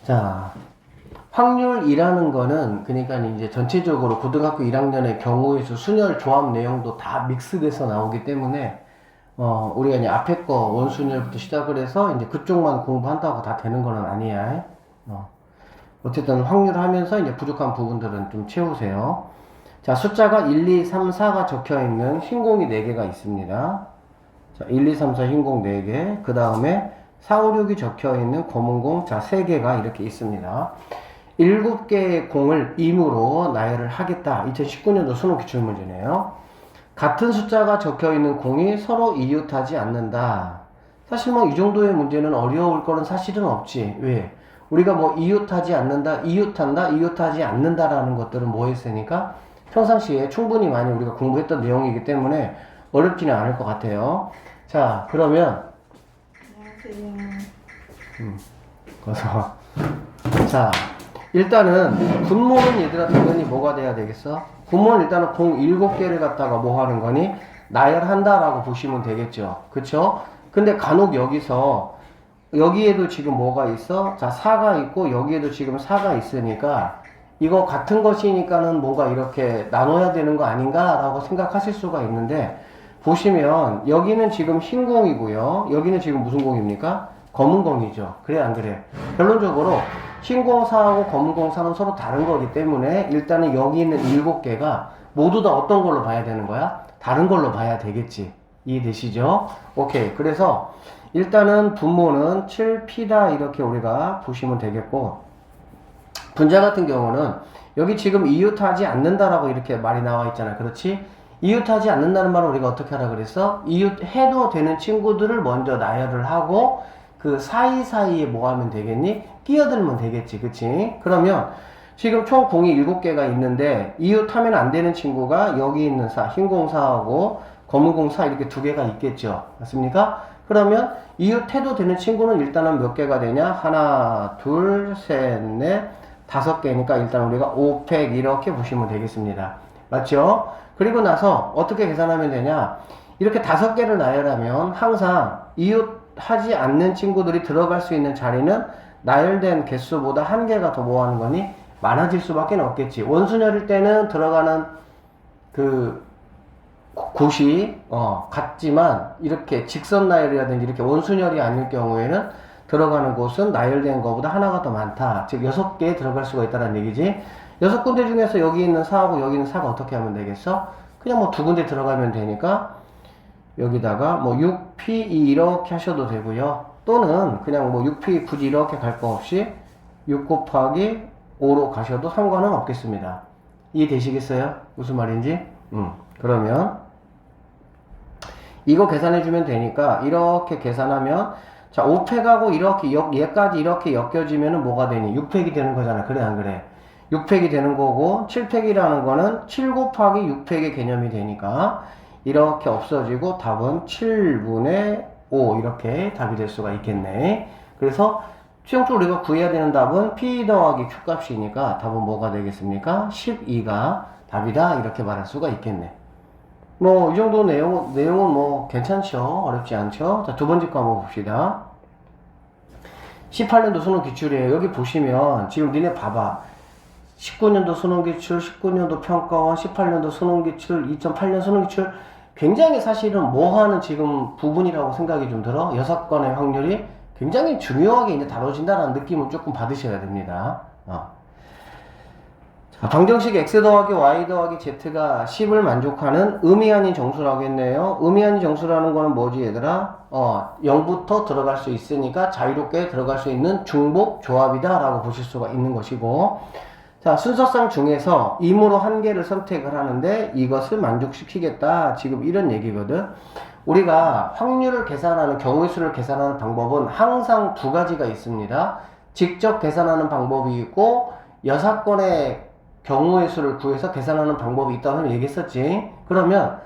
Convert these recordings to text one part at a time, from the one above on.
자, 확률이라는 거는 그러니까 이제 전체적으로 고등학교 1학년의 경우의 수 순열 조합 내용도 다 믹스돼서 나오기 때문에 우리가 이제 앞에 거 원순열부터 시작을 해서 이제 그쪽만 공부한다고 다 되는 거는 아니야. 어쨌든 확률 하면서 이제 부족한 부분들은 좀 채우세요. 자, 숫자가 1, 2, 3, 4가 적혀 있는 흰 공이 4개가 있습니다. 자, 1, 2, 3, 4 흰 공 4개. 그 다음에 4, 5, 6이 적혀 있는 검은 공, 자, 3개가 이렇게 있습니다. 7개의 공을 임으로 나열을 하겠다. 2019년도 수능 기출문제네요. 같은 숫자가 적혀 있는 공이 서로 이웃하지 않는다. 사실 뭐 이 정도의 문제는 어려울 거는 사실은 없지. 왜? 우리가 뭐 이웃하지 않는다, 이웃한다, 이웃하지 않는다라는 것들은 뭐 했으니까 평상시에 충분히 많이 우리가 공부했던 내용이기 때문에 어렵지는 않을 것 같아요. 자, 그러면 그래서 자, 일단은 분모는 얘들아 당연히 뭐가 돼야 되겠어? 분모는 일단은 공 7개를 갖다가 뭐 하는 거니? 나열한다라고 보시면 되겠죠. 그쵸? 근데 간혹 여기에도 지금 뭐가 있어? 자, 4가 있고 여기에도 지금 4가 있으니까 이거 같은 것이니까는 뭔가 이렇게 나눠야 되는 거 아닌가? 라고 생각하실 수가 있는데 보시면 여기는 지금 흰 공이고요. 여기는 지금 무슨 공입니까? 검은 공이죠. 그래 안 그래? 결론적으로 흰 공 4하고 검은 공 4는 서로 다른 거기 때문에 일단은 여기 있는 7개가 모두 다 어떤 걸로 봐야 되는 거야? 다른 걸로 봐야 되겠지. 이해되시죠? 오케이. 그래서 일단은 분모는 7p다 이렇게 우리가 보시면 되겠고 분자 같은 경우는 여기 지금 이웃하지 않는다라고 이렇게 말이 나와 있잖아. 그렇지? 이웃하지 않는다는 말은 우리가 어떻게 하라 그랬어? 이웃해도 되는 친구들을 먼저 나열을 하고 그 사이사이에 뭐 하면 되겠니? 끼어들면 되겠지. 그치? 그러면 지금 총 공이 7개가 있는데 이웃하면 안 되는 친구가 여기 있는 4, 흰 공 4하고 검은 공 4 이렇게 2개가 있겠죠. 맞습니까? 그러면 이웃해도 되는 친구는 일단은 몇 개가 되냐? 하나, 둘, 셋, 넷, 5개니까 일단 우리가 5, 100 이렇게 보시면 되겠습니다. 맞죠? 그리고 나서 어떻게 계산하면 되냐? 이렇게 5개를 나열하면 항상 이웃하지 않는 친구들이 들어갈 수 있는 자리는 나열된 개수보다 1개가 더 뭐 하는 거니? 많아질 수밖에 없겠지. 원순열일 때는 들어가는 그 곳이 같지만 이렇게 직선 나열이라든지 이렇게 원순열이 아닐 경우에는 들어가는 곳은 나열된 것보다 하나가 더 많다. 즉 6개에 들어갈 수가 있다는 얘기지. 6군데 중에서 여기 있는 4하고 여기 있는 4가 어떻게 하면 되겠어? 그냥 뭐 2군데 들어가면 되니까 여기다가 뭐 6p 이렇게 하셔도 되고요. 또는 그냥 뭐 6p 굳이 이렇게 갈 거 없이 6 곱하기 5로 가셔도 상관은 없겠습니다. 이해되시겠어요? 무슨 말인지? 그러면 이거 계산해주면 되니까 이렇게 계산하면 자 5팩하고 이렇게 얘까지 이렇게 엮여지면은 뭐가 되니? 6팩이 되는 거잖아. 그래 안 그래? 6팩이 되는 거고 7팩이라는 거는 7 곱하기 6팩의 개념이 되니까 이렇게 없어지고 답은 7분의 5 이렇게 답이 될 수가 있겠네. 그래서 최종적으로 우리가 구해야 되는 답은 p 더하기 q 값이니까 답은 뭐가 되겠습니까? 12가 답이다 이렇게 말할 수가 있겠네. 뭐 이 정도 내용은 뭐 괜찮죠? 어렵지 않죠? 자, 두 번째 거 한번 봅시다. 18년도 수능 기출이에요. 여기 보시면 지금 니네 봐봐. 19년도 수능 기출, 19년도 평가원, 18년도 수능 기출, 2008년 수능 기출 굉장히 사실은 뭐하는 지금 부분이라고 생각이 좀 들어. 6건의 확률이 굉장히 중요하게 이제 다뤄진다는 느낌을 조금 받으셔야 됩니다. 자, 방정식 x 더하기 y 더하기 z가 10을 만족하는 의미 아닌 정수라고 했네요. 의미 아닌 정수라는 거는 뭐지 얘들아? 0부터 들어갈 수 있으니까 자유롭게 들어갈 수 있는 중복 조합이다 라고 보실 수가 있는 것이고 자, 순서상 중에서 임으로 1개를 선택을 하는데 이것을 만족시키겠다. 지금 이런 얘기거든. 우리가 확률을 계산하는 경우의 수를 계산하는 방법은 항상 2가지가 있습니다. 직접 계산하는 방법이 있고 6건의 경우의 수를 구해서 계산하는 방법이 있다고 얘기했었지. 그러면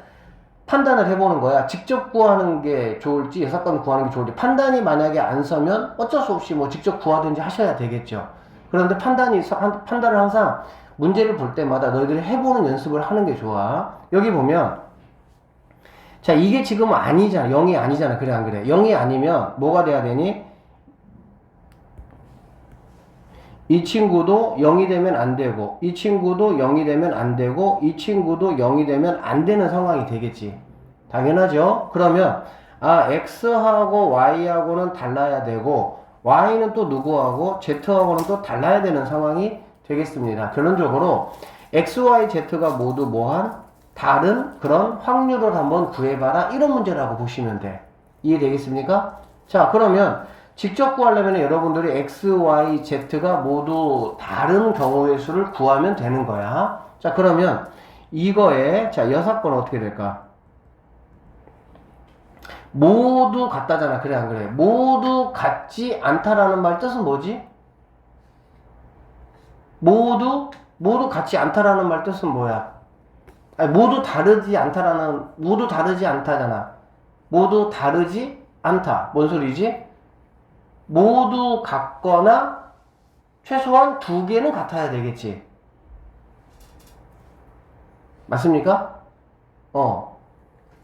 판단을 해보는 거야. 직접 구하는 게 좋을지 6건 구하는 게 좋을지. 판단이 만약에 안 서면 어쩔 수 없이 뭐 직접 구하든지 하셔야 되겠죠. 그런데 판단을 항상 문제를 볼 때마다 너희들이 해보는 연습을 하는 게 좋아. 여기 보면 자, 이게 지금 아니잖아. 0이 아니잖아. 그래 안 그래? 0이 아니면 뭐가 돼야 되니? 이 친구도 0이 되면 안 되고, 이 친구도 0이 되면 안 되고, 이 친구도 0이 되면 안 되는 상황이 되겠지. 당연하죠? 그러면, X하고 Y하고는 달라야 되고, Y는 또 누구하고, Z하고는 또 달라야 되는 상황이 되겠습니다. 결론적으로, X, Y, Z가 모두 뭐한? 다른 그런 확률을 한번 구해봐라. 이런 문제라고 보시면 돼. 이해되겠습니까? 자, 그러면, 직접 구하려면 여러분들이 X, Y, Z가 모두 다른 경우의 수를 구하면 되는 거야. 자, 그러면 이거에 자, 여사건 어떻게 될까? 모두 같다잖아. 그래 안 그래? 모두 같지 않다라는 말 뜻은 뭐지? 모두 같지 않다라는 말 뜻은 뭐야? 아니, 모두 다르지 않다잖아. 모두 다르지 않다. 뭔 소리지? 모두 같거나 최소한 두 개는 같아야 되겠지. 맞습니까?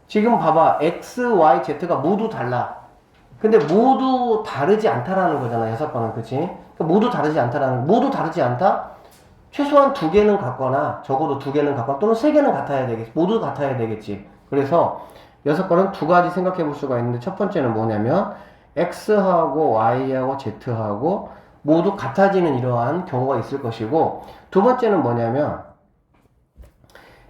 지금 봐봐. X, Y, Z가 모두 달라. 근데 모두 다르지 않다라는 거잖아. 6번은. 그치? 그러니까 모두 다르지 않다? 최소한 두 개는 같거나 적어도 두 개는 같거나 또는 세 개는 같아야 되겠지. 모두 같아야 되겠지. 그래서 6번은 두 가지 생각해 볼 수가 있는데 첫 번째는 뭐냐면 X하고 Y하고 Z하고 모두 같아지는 이러한 경우가 있을 것이고 두 번째는 뭐냐면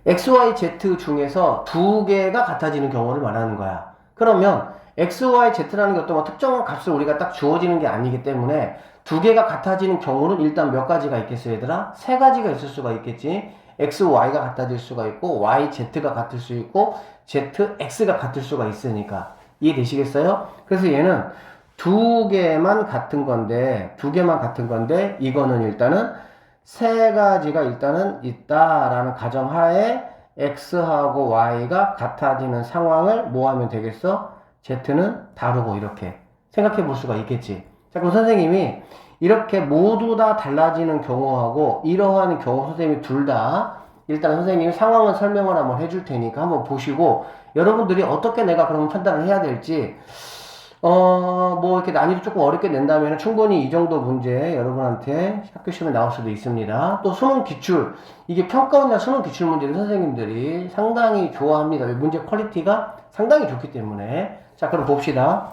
X, Y, Z 중에서 두 개가 같아지는 경우를 말하는 거야. 그러면 X, Y, Z라는 게 어떤 뭐 특정한 값을 우리가 딱 주어지는 게 아니기 때문에 두 개가 같아지는 경우는 일단 몇 가지가 있겠어요, 얘들아? 세 가지가 있을 수가 있겠지. X, Y가 같아질 수가 있고 Y, Z가 같을 수 있고 Z, X가 같을 수가 있으니까. 이해되시겠어요? 그래서 얘는 두 개만 같은 건데 이거는 일단은 세 가지가 일단은 있다라는 가정하에 X하고 Y가 같아지는 상황을 뭐 하면 되겠어? Z는 다르고 이렇게 생각해 볼 수가 있겠지. 자, 그럼 선생님이 이렇게 모두 다 달라지는 경우하고 이러한 경우 선생님이 둘 다 일단 선생님이 상황을 설명을 한번 해줄 테니까 한번 보시고 여러분들이 어떻게 내가 그럼 판단을 해야 될지 뭐 이렇게 난이도 조금 어렵게 낸다면 충분히 이 정도 문제 여러분한테 학교 시험에 나올 수도 있습니다. 또 수능 기출 이게 평가원이나 수능 기출 문제를 선생님들이 상당히 좋아합니다. 문제 퀄리티가 상당히 좋기 때문에. 자, 그럼 봅시다.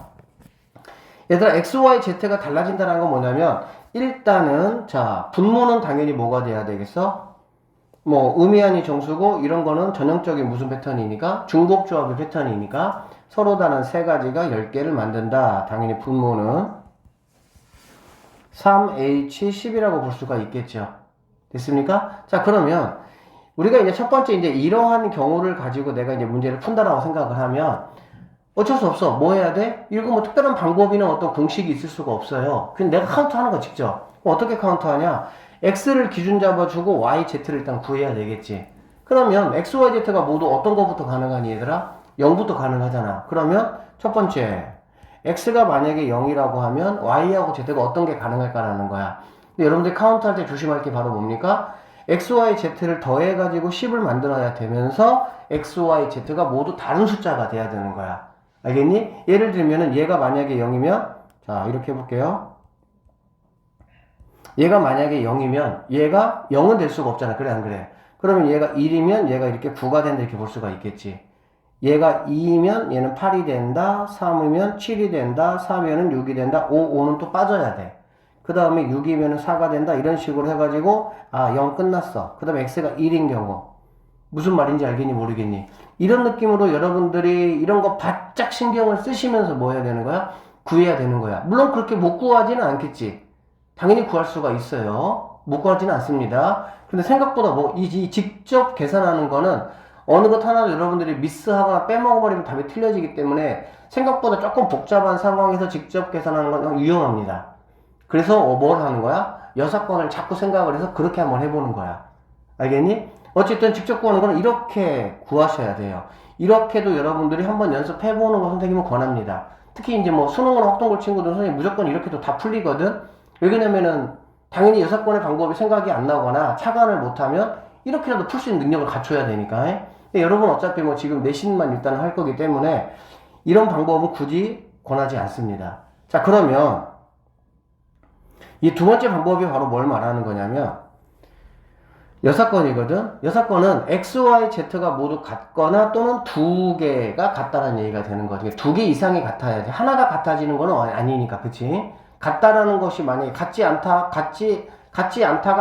얘들아, X, Y, Z가 달라진다는 건 뭐냐면 일단은 자, 분모는 당연히 뭐가 돼야 되겠어? 뭐 의미한이 정수고 이런 거는 전형적인 무슨 패턴이니까 중복조합의 패턴이니까 서로 다른 세 가지가 10개를 만든다. 당연히 분모는 3H10이라고 볼 수가 있겠죠. 됐습니까? 자, 그러면 우리가 이제 첫 번째 이제 이러한 경우를 가지고 내가 이제 문제를 푼다라고 생각을 하면 어쩔 수 없어. 뭐 해야 돼? 이거 뭐 특별한 방법이나 어떤 공식이 있을 수가 없어요. 그냥 내가 카운트하는 거 직접. 어떻게 카운트하냐? X를 기준 잡아주고 Y, Z를 일단 구해야 되겠지. 그러면 X, Y, Z가 모두 어떤 거부터 가능하니 얘들아? 0부터 가능하잖아. 그러면 첫 번째 X가 만약에 0이라고 하면 Y하고 Z가 어떤 게 가능할까라는 거야. 근데 여러분들 카운트할 때 조심할 게 바로 뭡니까? X, Y, Z를 더해가지고 10을 만들어야 되면서 X, Y, Z가 모두 다른 숫자가 돼야 되는 거야. 알겠니? 예를 들면은 얘가 만약에 0이면 자 이렇게 해볼게요. 얘가 만약에 0이면 얘가 0은 될 수가 없잖아. 그래 안 그래? 그러면 얘가 1이면 얘가 이렇게 9가 된다 이렇게 볼 수가 있겠지. 얘가 2이면 얘는 8이 된다. 3이면 7이 된다. 4이면 6이 된다. 5는 또 빠져야 돼. 그 다음에 6이면 4가 된다. 이런 식으로 해가지고 0 끝났어. 그 다음에 x가 1인 경우 무슨 말인지 알겠니 모르겠니? 이런 느낌으로 여러분들이 이런 거 바짝 신경을 쓰시면서 뭐 해야 되는 거야? 구해야 되는 거야. 물론 그렇게 못 구하지는 않겠지. 당연히 구할 수가 있어요. 못 구하지는 않습니다. 근데 생각보다 이 직접 계산하는 거는 어느 것 하나도 여러분들이 미스하거나 빼먹어버리면 답이 틀려지기 때문에 생각보다 조금 복잡한 상황에서 직접 계산하는 건 위험합니다. 그래서 뭘 하는 거야? 6번을 자꾸 생각을 해서 그렇게 한번 해보는 거야. 알겠니? 어쨌든 직접 구하는 거는 이렇게 구하셔야 돼요. 이렇게도 여러분들이 한번 연습해보는 거 선생님은 권합니다. 특히 이제 뭐 수능을 확동골 친구들은 선생님 무조건 이렇게도 다 풀리거든? 왜 그러냐면은 당연히 6번의 방법이 생각이 안 나거나 차관을 못하면 이렇게라도 풀 수 있는 능력을 갖춰야 되니까. 근데 여러분 어차피 뭐 지금 내신만 일단 할 거기 때문에 이런 방법은 굳이 권하지 않습니다. 자, 그러면 이 두 번째 방법이 바로 뭘 말하는 거냐면, 여사건이거든? 여사건은 X, Y, Z가 모두 같거나 또는 두 개가 같다라는 얘기가 되는 거지. 두 개 이상이 같아야 돼. 하나가 같아지는 건 아니니까, 그치? 같다라는 것이 만약에 같지 않다가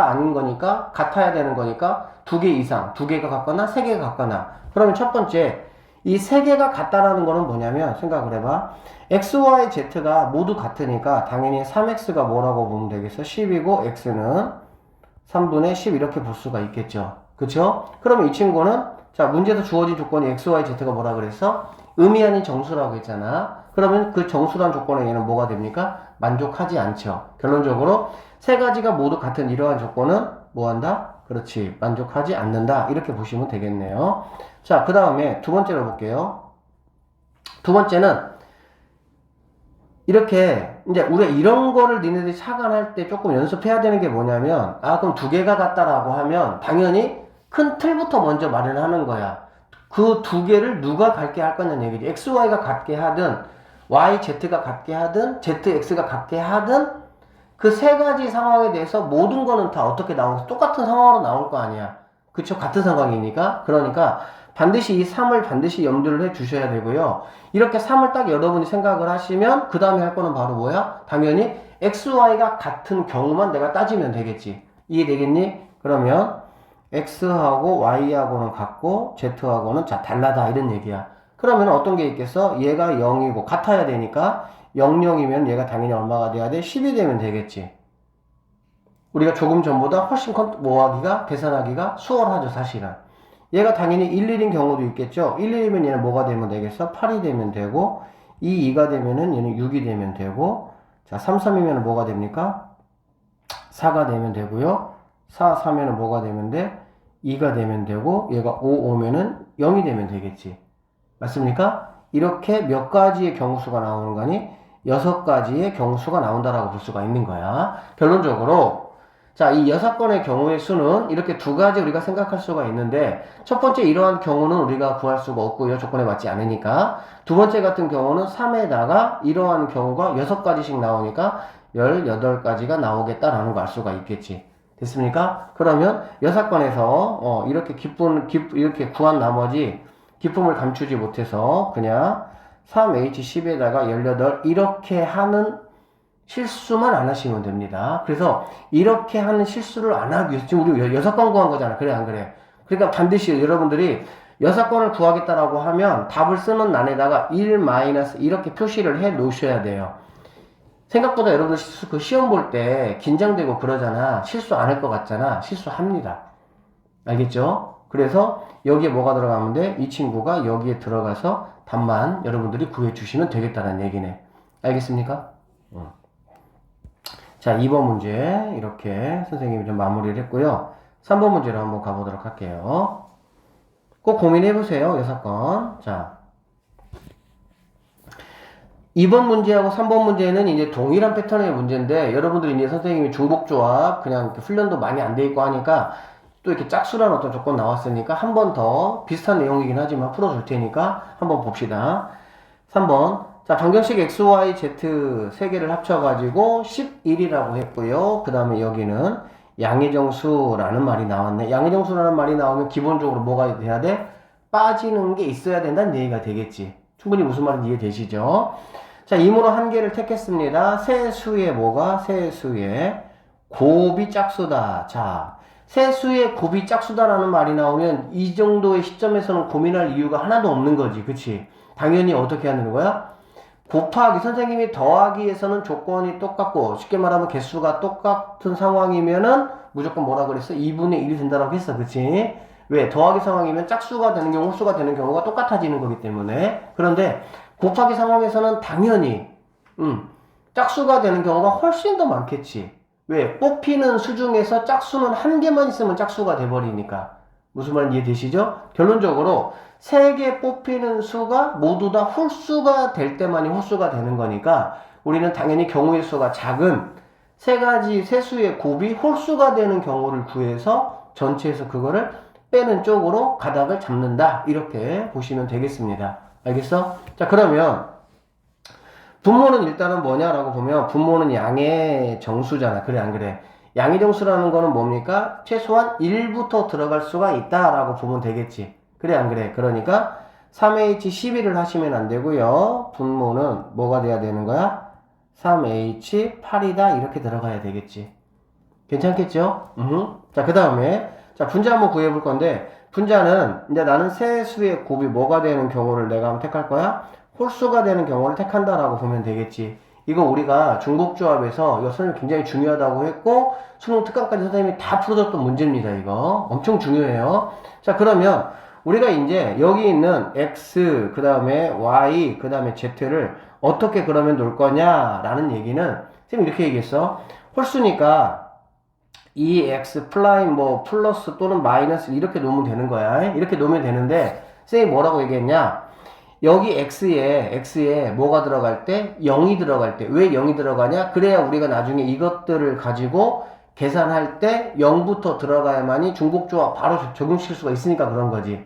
아닌 거니까, 같아야 되는 거니까, 두 개 이상, 두 개가 같거나, 세 개가 같거나. 그러면 첫 번째, 이 세 개가 같다라는 거는 뭐냐면, 생각을 해봐. X, Y, Z가 모두 같으니까, 당연히 3X가 뭐라고 보면 되겠어? 10이고, X는 3분의 10 이렇게 볼 수가 있겠죠. 그쵸? 그러면 이 친구는 자 문제에서 주어진 조건이 x, y, z가 뭐라 그랬어? 의미 아닌 정수라고 했잖아. 그러면 그 정수란 조건에 얘는 뭐가 됩니까? 만족하지 않죠. 결론적으로 세 가지가 모두 같은 이러한 조건은 뭐한다? 그렇지. 만족하지 않는다. 이렇게 보시면 되겠네요. 자, 그 다음에 두 번째로 볼게요. 두 번째는 이렇게 이제 우리가 이런 거를 니네들이 착안할 때 조금 연습해야 되는 게 뭐냐면, 아 그럼 두 개가 같다라고 하면 당연히 큰 틀부터 먼저 마련하는 거야. 그 두 개를 누가 같게 할 거냐는 얘기지. x, y가 같게 하든 y, z가 같게 하든 z, x가 같게 하든 그 세 가지 상황에 대해서 모든 거는 다 어떻게 나오고 똑같은 상황으로 나올 거 아니야. 그쵸? 같은 상황이니까. 그러니까 반드시 이 3을 반드시 염두를 해 주셔야 되고요. 이렇게 3을 딱 여러분이 생각을 하시면 그 다음에 할 거는 바로 뭐야? 당연히 x, y가 같은 경우만 내가 따지면 되겠지. 이해되겠니? 그러면 x하고 y하고는 같고 z하고는 자 달라다 이런 얘기야. 그러면 어떤 게 있겠어? 얘가 0이고 같아야 되니까 0, 0이면 얘가 당연히 얼마가 돼야 돼? 10이 되면 되겠지. 우리가 조금 전보다 훨씬 뭐하기가 계산하기가 수월하죠 사실은. 얘가 당연히 1, 1인 경우도 있겠죠. 1, 1이면 얘는 뭐가 되면 되겠어? 8이 되면 되고 2, 2가 되면은 얘는 6이 되면 되고 자 3, 3이면 뭐가 됩니까? 4가 되면 되고요. 4, 3이면 뭐가 되면 돼? 2가 되면 되고 얘가 5, 5면은 0이 되면 되겠지. 맞습니까? 이렇게 몇 가지의 경우수가 나오는 거니? 6가지의 경우수가 나온다라고 볼 수가 있는 거야. 결론적으로 자, 이 6건의 경우의 수는 이렇게 두 가지 우리가 생각할 수가 있는데 첫 번째 이러한 경우는 우리가 구할 수가 없고요. 조건에 맞지 않으니까. 두 번째 같은 경우는 3에다가 이러한 경우가 6가지씩 나오니까 18가지가 나오겠다라는 걸 알 수가 있겠지. 됐습니까? 그러면 6건에서 이렇게 이렇게 구한 나머지 기쁨을 감추지 못해서 그냥 3H10에다가 18 이렇게 하는 실수만 안 하시면 됩니다. 그래서 이렇게 하는 실수를 안 하기 위해서 지금 우리 6건 구한 거잖아. 그래 안 그래? 그러니까 반드시 여러분들이 6건을 구하겠다라고 하면 답을 쓰는 난에다가 1 마이너스 이렇게 표시를 해 놓으셔야 돼요. 생각보다 여러분들 그 시험 볼 때 긴장되고 그러잖아. 실수 안 할 것 같잖아. 실수합니다. 알겠죠? 그래서 여기에 뭐가 들어가면 돼? 이 친구가 여기에 들어가서 답만 여러분들이 구해 주시면 되겠다는 얘기네. 알겠습니까? 자, 2번 문제 이렇게 선생님이 좀 마무리를 했고요. 3번 문제로 한번 가보도록 할게요. 꼭 고민해 보세요. 6건. 자, 2번 문제하고 3번 문제는 이제 동일한 패턴의 문제인데 여러분들이 이제 선생님이 중복조합 그냥 이렇게 훈련도 많이 안 돼 있고 하니까 또 이렇게 짝수란 어떤 조건 나왔으니까 한 번 더 비슷한 내용이긴 하지만 풀어줄 테니까 한번 봅시다. 3번. 자, 방정식 x, y, z 3개를 합쳐가지고 11이라고 했고요. 그 다음에 여기는 양의정수라는 말이 나왔네. 양의정수라는 말이 나오면 기본적으로 뭐가 돼야 돼? 빠지는 게 있어야 된다는 얘기가 되겠지. 충분히 무슨 말인지 이해되시죠? 자, 이문호 한 개를 택했습니다. 세수의 뭐가? 세수의 곱이 짝수다. 자, 세수의 곱이 짝수다라는 말이 나오면 이 정도의 시점에서는 고민할 이유가 하나도 없는 거지. 그치? 당연히 어떻게 하는 거야? 곱하기, 선생님이 더하기에서는 조건이 똑같고 쉽게 말하면 개수가 똑같은 상황이면은 무조건 뭐라 그랬어? 2분의 1이 된다라고 했어. 그치? 왜? 더하기 상황이면 짝수가 되는 경우, 홀수가 되는 경우가 똑같아지는 거기 때문에. 그런데 곱하기 상황에서는 당연히 짝수가 되는 경우가 훨씬 더 많겠지. 왜? 뽑히는 수 중에서 짝수는 한 개만 있으면 짝수가 돼버리니까. 무슨 말인지 이해되시죠? 결론적으로 3개 뽑히는 수가 모두 다 홀수가 될 때만이 홀수가 되는 거니까 우리는 당연히 경우의 수가 작은 세 수의 곱이 홀수가 되는 경우를 구해서 전체에서 그거를 빼는 쪽으로 가닥을 잡는다. 이렇게 보시면 되겠습니다. 알겠어? 자, 그러면 분모는 일단은 뭐냐라고 보면 분모는 양의 정수잖아. 그래 안 그래? 양의 정수라는 거는 뭡니까? 최소한 1부터 들어갈 수가 있다라고 보면 되겠지. 그래 안 그래? 그러니까 3H12를 하시면 안 되고요. 분모는 뭐가 돼야 되는 거야? 3H8이다 이렇게 들어가야 되겠지. 괜찮겠죠? 자, 그 다음에 자 분자 한번 구해볼 건데 분자는 이제 나는 세 수의 곱이 뭐가 되는 경우를 내가 한번 택할 거야? 홀수가 되는 경우를 택한다라고 보면 되겠지. 이거 우리가 중복조합에서 이거 선생님 굉장히 중요하다고 했고 수능 특강까지 선생님이 다 풀어줬던 문제입니다. 이거 엄청 중요해요. 자, 그러면 우리가 이제 여기 있는 x 그 다음에 y 그 다음에 z를 어떻게 그러면 놓을 거냐라는 얘기는 선생님 이렇게 얘기했어. 홀수니까 이 x 플라임 뭐 플러스 또는 마이너스 이렇게 놓으면 되는 거야. 이렇게 놓으면 되는데 선생님이 뭐라고 얘기했냐? 여기 x에 뭐가 들어갈 때? 0이 들어갈 때. 왜 0이 들어가냐? 그래야 우리가 나중에 이것들을 가지고 계산할 때 0부터 들어가야만이 중복조합 바로 적용시킬 수가 있으니까 그런 거지.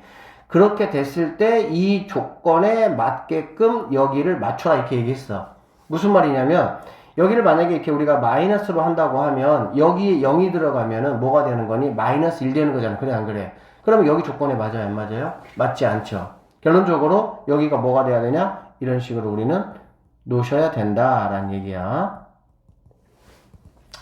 그렇게 됐을 때 이 조건에 맞게끔 여기를 맞춰라 이렇게 얘기했어. 무슨 말이냐면 여기를 만약에 이렇게 우리가 마이너스로 한다고 하면 여기에 0이 들어가면은 뭐가 되는 거니? 마이너스 1 되는 거잖아. 그래 안 그래? 그러면 여기 조건에 맞아요 안 맞아요? 맞지 않죠. 결론적으로 여기가 뭐가 돼야 되냐? 이런 식으로 우리는 놓으셔야 된다라는 얘기야.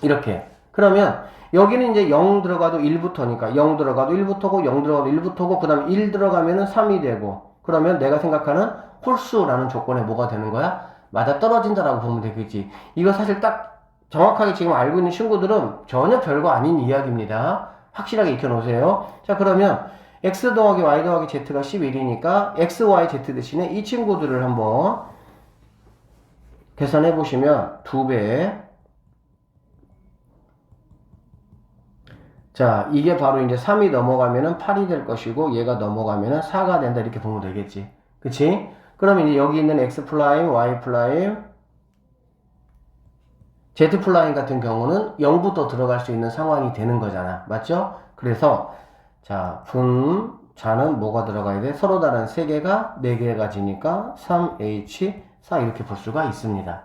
이렇게. 그러면 여기는 이제 0 들어가도 1부터니까 0 들어가도 1부터고 0 들어가도 1부터고 그 다음에 1 들어가면은 3이 되고 그러면 내가 생각하는 홀수라는 조건에 뭐가 되는 거야? 맞아 떨어진다라고 보면 되겠지. 이거 사실 딱 정확하게 지금 알고 있는 친구들은 전혀 별거 아닌 이야기입니다. 확실하게 익혀놓으세요. 자, 그러면 x 더하기 y 더하기 z가 11이니까 x, y, z 대신에 이 친구들을 한번 계산해 보시면 2배. 자, 이게 바로 이제 3이 넘어가면은 8이 될 것이고 얘가 넘어가면은 4가 된다 이렇게 보면 되겠지. 그치? 그러면 이제 여기 있는 x 플라임, y 플라임, z 플라임 같은 경우는 0부터 들어갈 수 있는 상황이 되는 거잖아. 맞죠? 그래서 자, 분자는 뭐가 들어가야 돼? 서로 다른 3개가 4개가 지니까 3H4 이렇게 볼 수가 있습니다.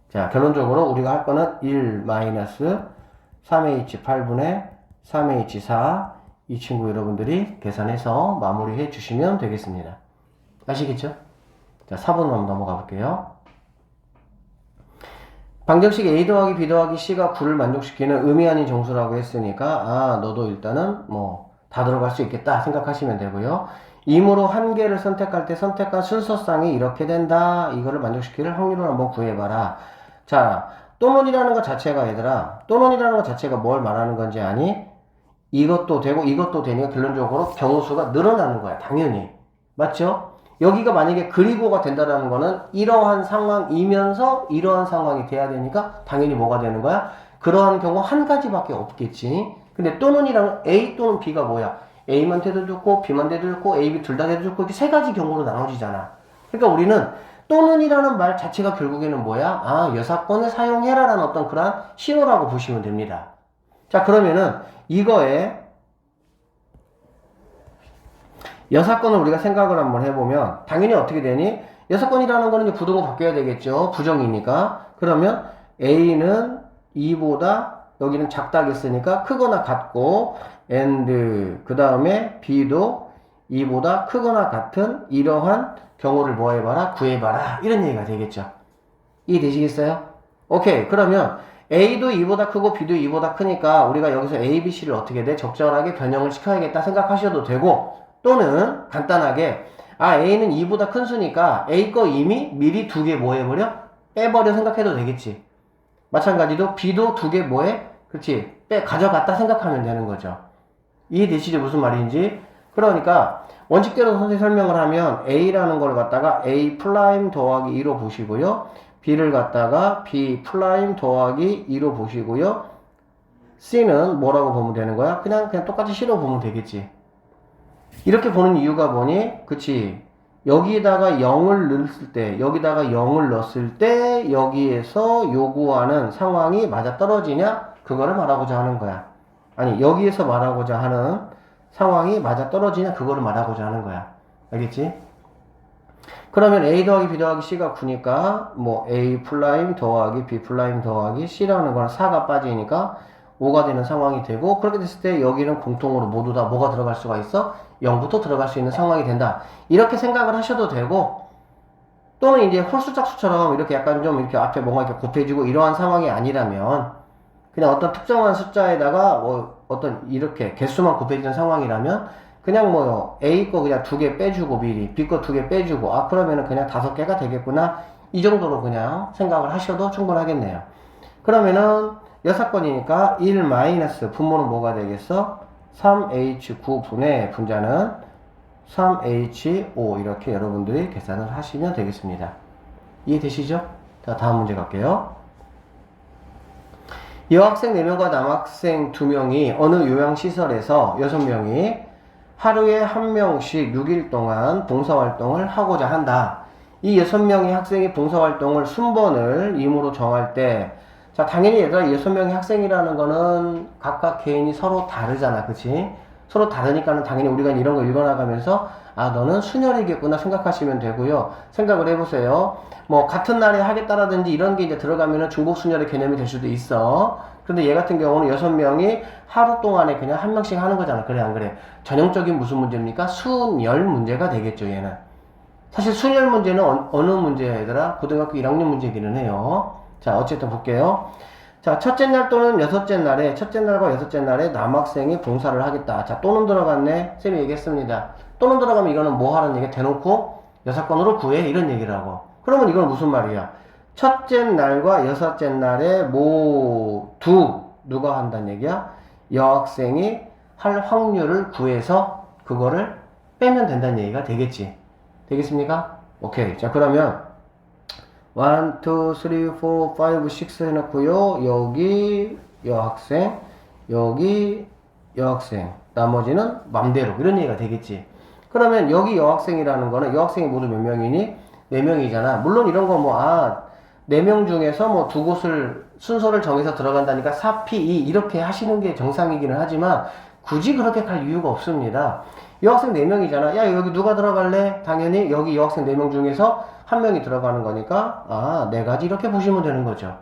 자, 결론적으로 우리가 할 거는 1 마이너스 3H8분의 3H4 이 친구 여러분들이 계산해서 마무리해 주시면 되겠습니다. 아시겠죠? 자, 4번으로 한번 넘어가 볼게요. 방정식 A 더하기 B 더하기 C가 9를 만족시키는 의미 아닌 정수라고 했으니까 아 너도 일단은 뭐 다 들어갈 수 있겠다 생각하시면 되고요. 이므로 한 개를 선택할 때 선택한 순서상이 이렇게 된다. 이거를 만족시킬 확률을 한번 구해봐라. 자, 또는이라는 것 자체가 얘들아 또는이라는 것 자체가 뭘 말하는 건지 아니? 이것도 되고 이것도 되니까 결론적으로 경우수가 늘어나는 거야. 당연히. 맞죠? 여기가 만약에 그리고가 된다라는 거는 이러한 상황이면서 이러한 상황이 돼야 되니까 당연히 뭐가 되는 거야? 그러한 경우 한 가지밖에 없겠지. 근데 또는이랑 A 또는 B가 뭐야? A만 돼도 좋고 B만 돼도 좋고 A, B 둘 다 돼도 좋고 이렇게 세 가지 경우로 나눠지잖아. 그러니까 우리는 또는이라는 말 자체가 결국에는 뭐야? 아, 여사건을 사용해라라는 어떤 그런 신호라고 보시면 됩니다. 자, 그러면은 이거에 여사건을 우리가 생각을 한번 해보면 당연히 어떻게 되니? 여사건이라는 거는 이제 부등호 바뀌어야 되겠죠. 부정이니까. 그러면 A는 2보다 여기는 작다겠으니까 크거나 같고 and 그 다음에 B도 2보다 크거나 같은 이러한 경우를 뭐 해봐라? 구해봐라. 이런 얘기가 되겠죠. 이해되시겠어요? 오케이. 그러면 A도 2보다 크고 B도 2보다 크니까 우리가 여기서 A, B, C를 어떻게 돼? 적절하게 변형을 시켜야겠다 생각하셔도 되고 또는 간단하게 아 A는 2보다 큰 수니까 A 거 이미 미리 2개 뭐 해버려? 빼버려 생각해도 되겠지. 마찬가지로 B도 2개 뭐해? 그렇지 가져갔다 생각하면 되는 거죠. 이해되시죠? 무슨 말인지? 그러니까 원칙대로 선생님 설명을 하면 A라는 걸 갖다가 A 플라임 더하기 2로 보시고요. B를 갖다가 B 플라임 더하기 2로 보시고요. C는 뭐라고 보면 되는 거야? 그냥 똑같이 C로 보면 되겠지. 이렇게 보는 이유가 뭐니? 그치? 여기다가 0을 넣었을 때, 여기다가 0을 넣었을 때, 여기에서 요구하는 상황이 맞아떨어지냐? 그거를 말하고자 하는 거야. 아니, 여기에서 말하고자 하는 상황이 맞아떨어지냐? 그거를 말하고자 하는 거야. 알겠지? 그러면 A 더하기 B 더하기 C가 9니까 뭐 A 플라임 더하기 B 플라임 더하기 C라는 거는 4가 빠지니까 5가 되는 상황이 되고, 그렇게 됐을 때 여기는 공통으로 모두 다 뭐가 들어갈 수가 있어? 0부터 들어갈 수 있는 상황이 된다. 이렇게 생각을 하셔도 되고, 또는 이제 홀수 짝수처럼 이렇게 약간 좀 이렇게 앞에 뭔가 이렇게 곱해지고 이러한 상황이 아니라면, 그냥 어떤 특정한 숫자에다가 뭐 어떤 이렇게 개수만 곱해지는 상황이라면 그냥 뭐 A 거 그냥 2개 빼주고 미리 B 거 2개 빼주고, 아 그러면은 그냥 5개가 되겠구나, 이 정도로 그냥 생각을 하셔도 충분하겠네요. 그러면은 6건이니까 1 마이너스 분모는 뭐가 되겠어? 3H9분의 분자는 3H5, 이렇게 여러분들이 계산을 하시면 되겠습니다. 이해되시죠? 자, 다음 문제 갈게요. 여학생 4명과 남학생 2명이 어느 요양시설에서 6명이 하루에 1명씩 6일 동안 봉사활동을 하고자 한다. 이 6명의 학생이 봉사활동을 순번을 임으로 정할 때, 자, 당연히 얘들아, 6명의 학생이라는 거는 각각 개인이 서로 다르잖아. 그치? 서로 다르니까는 당연히 우리가 이런 거 읽어나가면서, 아, 너는 순혈이겠구나 생각하시면 되고요. 생각을 해보세요. 뭐, 같은 날에 하겠다라든지 이런 게 이제 들어가면은 중복순혈의 개념이 될 수도 있어. 근데 얘 같은 경우는 6명이 하루 동안에 그냥 1명씩 하는 거잖아. 그래, 안 그래? 전형적인 무슨 문제입니까? 순열 문제가 되겠죠, 얘는. 사실 순열 문제는 어느 문제야, 얘들아? 고등학교 1학년 문제기는 해요. 자, 어쨌든 볼게요. 자, 첫째 날 또는 여섯째 날에, 첫째 날과 여섯째 날에 남학생이 봉사를 하겠다. 자, 또는 들어갔네. 쌤이 얘기했습니다. 또는 들어가면 이거는 뭐 하라는 얘기야? 대놓고 여사건으로 구해. 이런 얘기를 하고. 그러면 이건 무슨 말이야? 첫째 날과 여섯째 날에 모두 누가 한다는 얘기야? 여학생이 할 확률을 구해서 그거를 빼면 된다는 얘기가 되겠지. 되겠습니까? 오케이. 자, 그러면 1, 2, 3, 4, 5, 6 해놓고요. 여기 여학생, 여기 여학생, 나머지는 맘대로, 이런 얘기가 되겠지. 그러면 여기 여학생이라는 거는 여학생이 모두 몇 명이니? 4명이잖아. 물론 이런 거 뭐, 4명 중에서 뭐 2곳을 순서를 정해서 들어간다니까 4P2 이렇게 하시는 게 정상이기는 하지만 굳이 그렇게 갈 이유가 없습니다. 여학생 4명이잖아. 야, 여기 누가 들어갈래? 당연히 여기 여학생 4명 중에서 1명이 들어가는 거니까 4가지 이렇게 보시면 되는 거죠.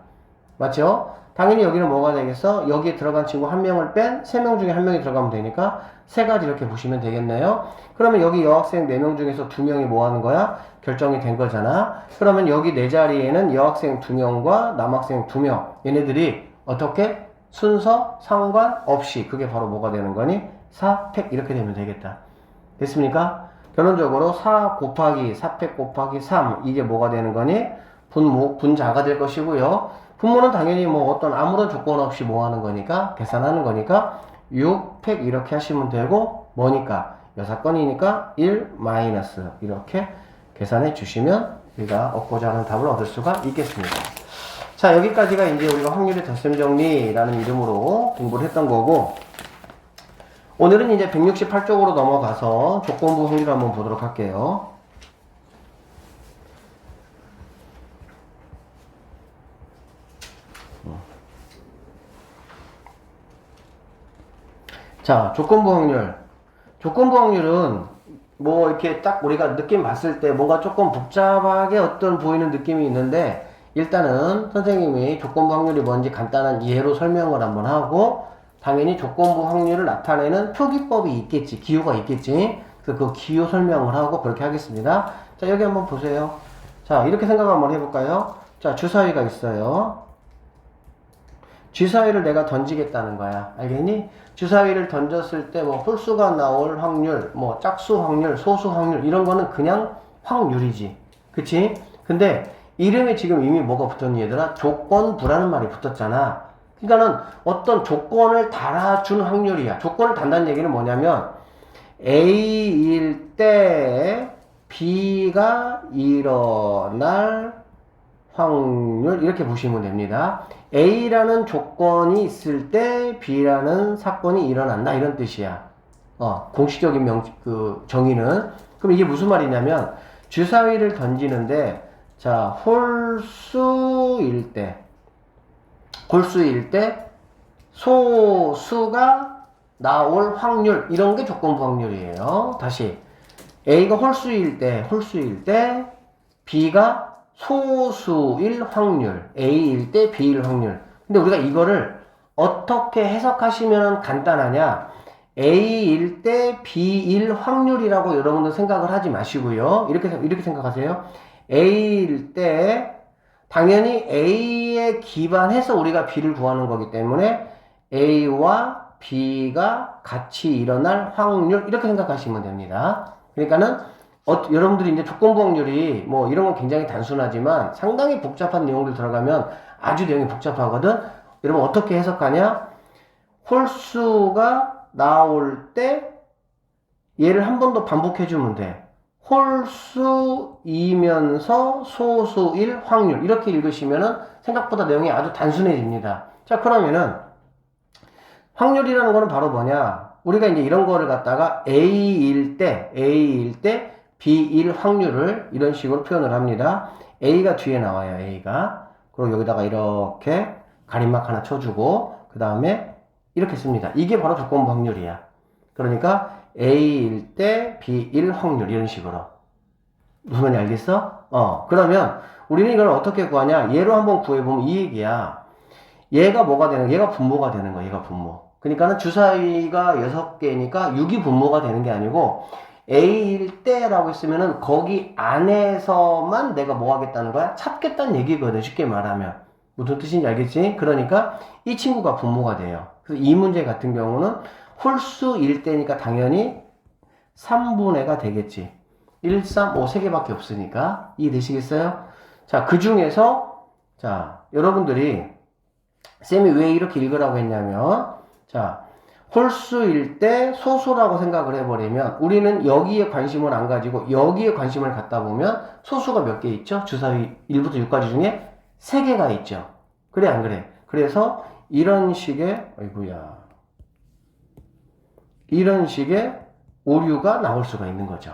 맞죠? 당연히 여기는 뭐가 되겠어? 여기에 들어간 친구 1명을 뺀 3명 중에 1명이 들어가면 되니까 3가지 이렇게 보시면 되겠네요. 그러면 여기 여학생 4명 중에서 2명이 뭐 하는 거야? 결정이 된 거잖아. 그러면 여기 4자리에는 여학생 2명과 남학생 2명, 얘네들이 어떻게? 순서 상관없이, 그게 바로 뭐가 되는 거니? 4팩 이렇게 되면 되겠다. 됐습니까? 결론적으로 4 곱하기 4팩 곱하기 3, 이게 뭐가 되는 거니? 분자가 될 것이고요. 분모는 당연히 뭐 어떤 아무런 조건 없이 뭐 하는 거니까, 계산하는 거니까 6팩 이렇게 하시면 되고, 뭐니까? 6건이니까 1 마이너스 이렇게 계산해 주시면 우리가 얻고자 하는 답을 얻을 수가 있겠습니다. 자, 여기까지가 이제 우리가 확률의 덧셈 정리라는 이름으로 공부를 했던 거고, 오늘은 이제 168쪽으로 넘어가서 조건부 확률을 한번 보도록 할게요. 자, 조건부 확률. 조건부 확률은 뭐 이렇게 딱 우리가 느낌 봤을 때 뭔가 조금 복잡하게 어떤 보이는 느낌이 있는데, 일단은 선생님이 조건부 확률이 뭔지 간단한 예로 설명을 한번 하고, 당연히 조건부 확률을 나타내는 표기법이 있겠지, 기호가 있겠지. 그래서 그 기호 설명을 하고 그렇게 하겠습니다. 자, 여기 한번 보세요. 자, 이렇게 생각 한번 해볼까요? 자, 주사위가 있어요. 주사위를 내가 던지겠다는 거야. 알겠니? 주사위를 던졌을 때 뭐 홀수가 나올 확률, 뭐 짝수 확률, 소수 확률, 이런 거는 그냥 확률이지. 그치? 근데 이름에 지금 이미 뭐가 붙었니 얘들아? 조건부라는 말이 붙었잖아. 그러니까는 어떤 조건을 달아준 확률이야. 조건을 단다는 얘기는 뭐냐면 A일 때 B가 일어날 확률, 이렇게 보시면 됩니다. A라는 조건이 있을 때 B라는 사건이 일어난다, 이런 뜻이야. 공식적인 정의는. 그럼 이게 무슨 말이냐면 주사위를 던지는데, 자, 홀수일 때 소수가 나올 확률, 이런 게 조건부 확률이에요. 다시, A가 홀수일 때 B가 소수일 확률, A일 때 B일 확률. 근데 우리가 이거를 어떻게 해석하시면 간단하냐? A일 때 B일 확률이라고 여러분들 생각을 하지 마시고요. 이렇게 생각하세요. A일 때 당연히 A에 기반해서 우리가 B를 구하는 거기 때문에 A와 B가 같이 일어날 확률 이렇게 생각하시면 됩니다. 그러니까는 여러분들이 이제 조건부 확률이 뭐 이런 건 굉장히 단순하지만 상당히 복잡한 내용들 들어가면 아주 내용이 복잡하거든. 여러분 어떻게 해석하냐? 홀수가 나올 때 얘를 한 번 더 반복해주면 돼. 홀수이면서 소수일 확률 이렇게 읽으시면은 생각보다 내용이 아주 단순해집니다. 자, 그러면은 확률이라는 거는 바로 뭐냐? 우리가 이제 이런 거를 갖다가 A일 때 B일 확률을 이런 식으로 표현을 합니다. A가 뒤에 나와요. A가. 그리고 여기다가 이렇게 가림막 하나 쳐주고 그 다음에 이렇게 씁니다. 이게 바로 조건부 확률이야. 그러니까 A일 때 B일 확률 이런 식으로. 무슨 말인지 알겠어? 그러면 우리는 이걸 어떻게 구하냐? 얘로 한번 구해보면 이 얘기야. 얘가 뭐가 되는 거야? 얘가 분모가 되는 거야. 얘가 분모. 그러니까는 주사위가 6개니까 6이 분모가 되는 게 아니고 A일 때라고 했으면은 거기 안에서만 내가 뭐 하겠다는 거야? 찾겠다는 얘기거든. 쉽게 말하면. 무슨 뜻인지 알겠지? 그러니까 이 친구가 분모가 돼요. 그래서 이 문제 같은 경우는 홀수일 때니까 당연히 3분의가 되겠지. 1, 3, 5, 3개밖에 없으니까. 이해되시겠어요? 자, 그 중에서 자, 여러분들이 쌤이 왜 이렇게 읽으라고 했냐면 자, 홀수일 때 소수라고 생각을 해버리면 우리는 여기에 관심을 안 가지고 여기에 관심을 갖다 보면 소수가 몇 개 있죠? 주사위 1부터 6까지 중에 3개가 있죠. 그래 안 그래? 그래서 이런 식의 이런 식의 오류가 나올 수가 있는 거죠.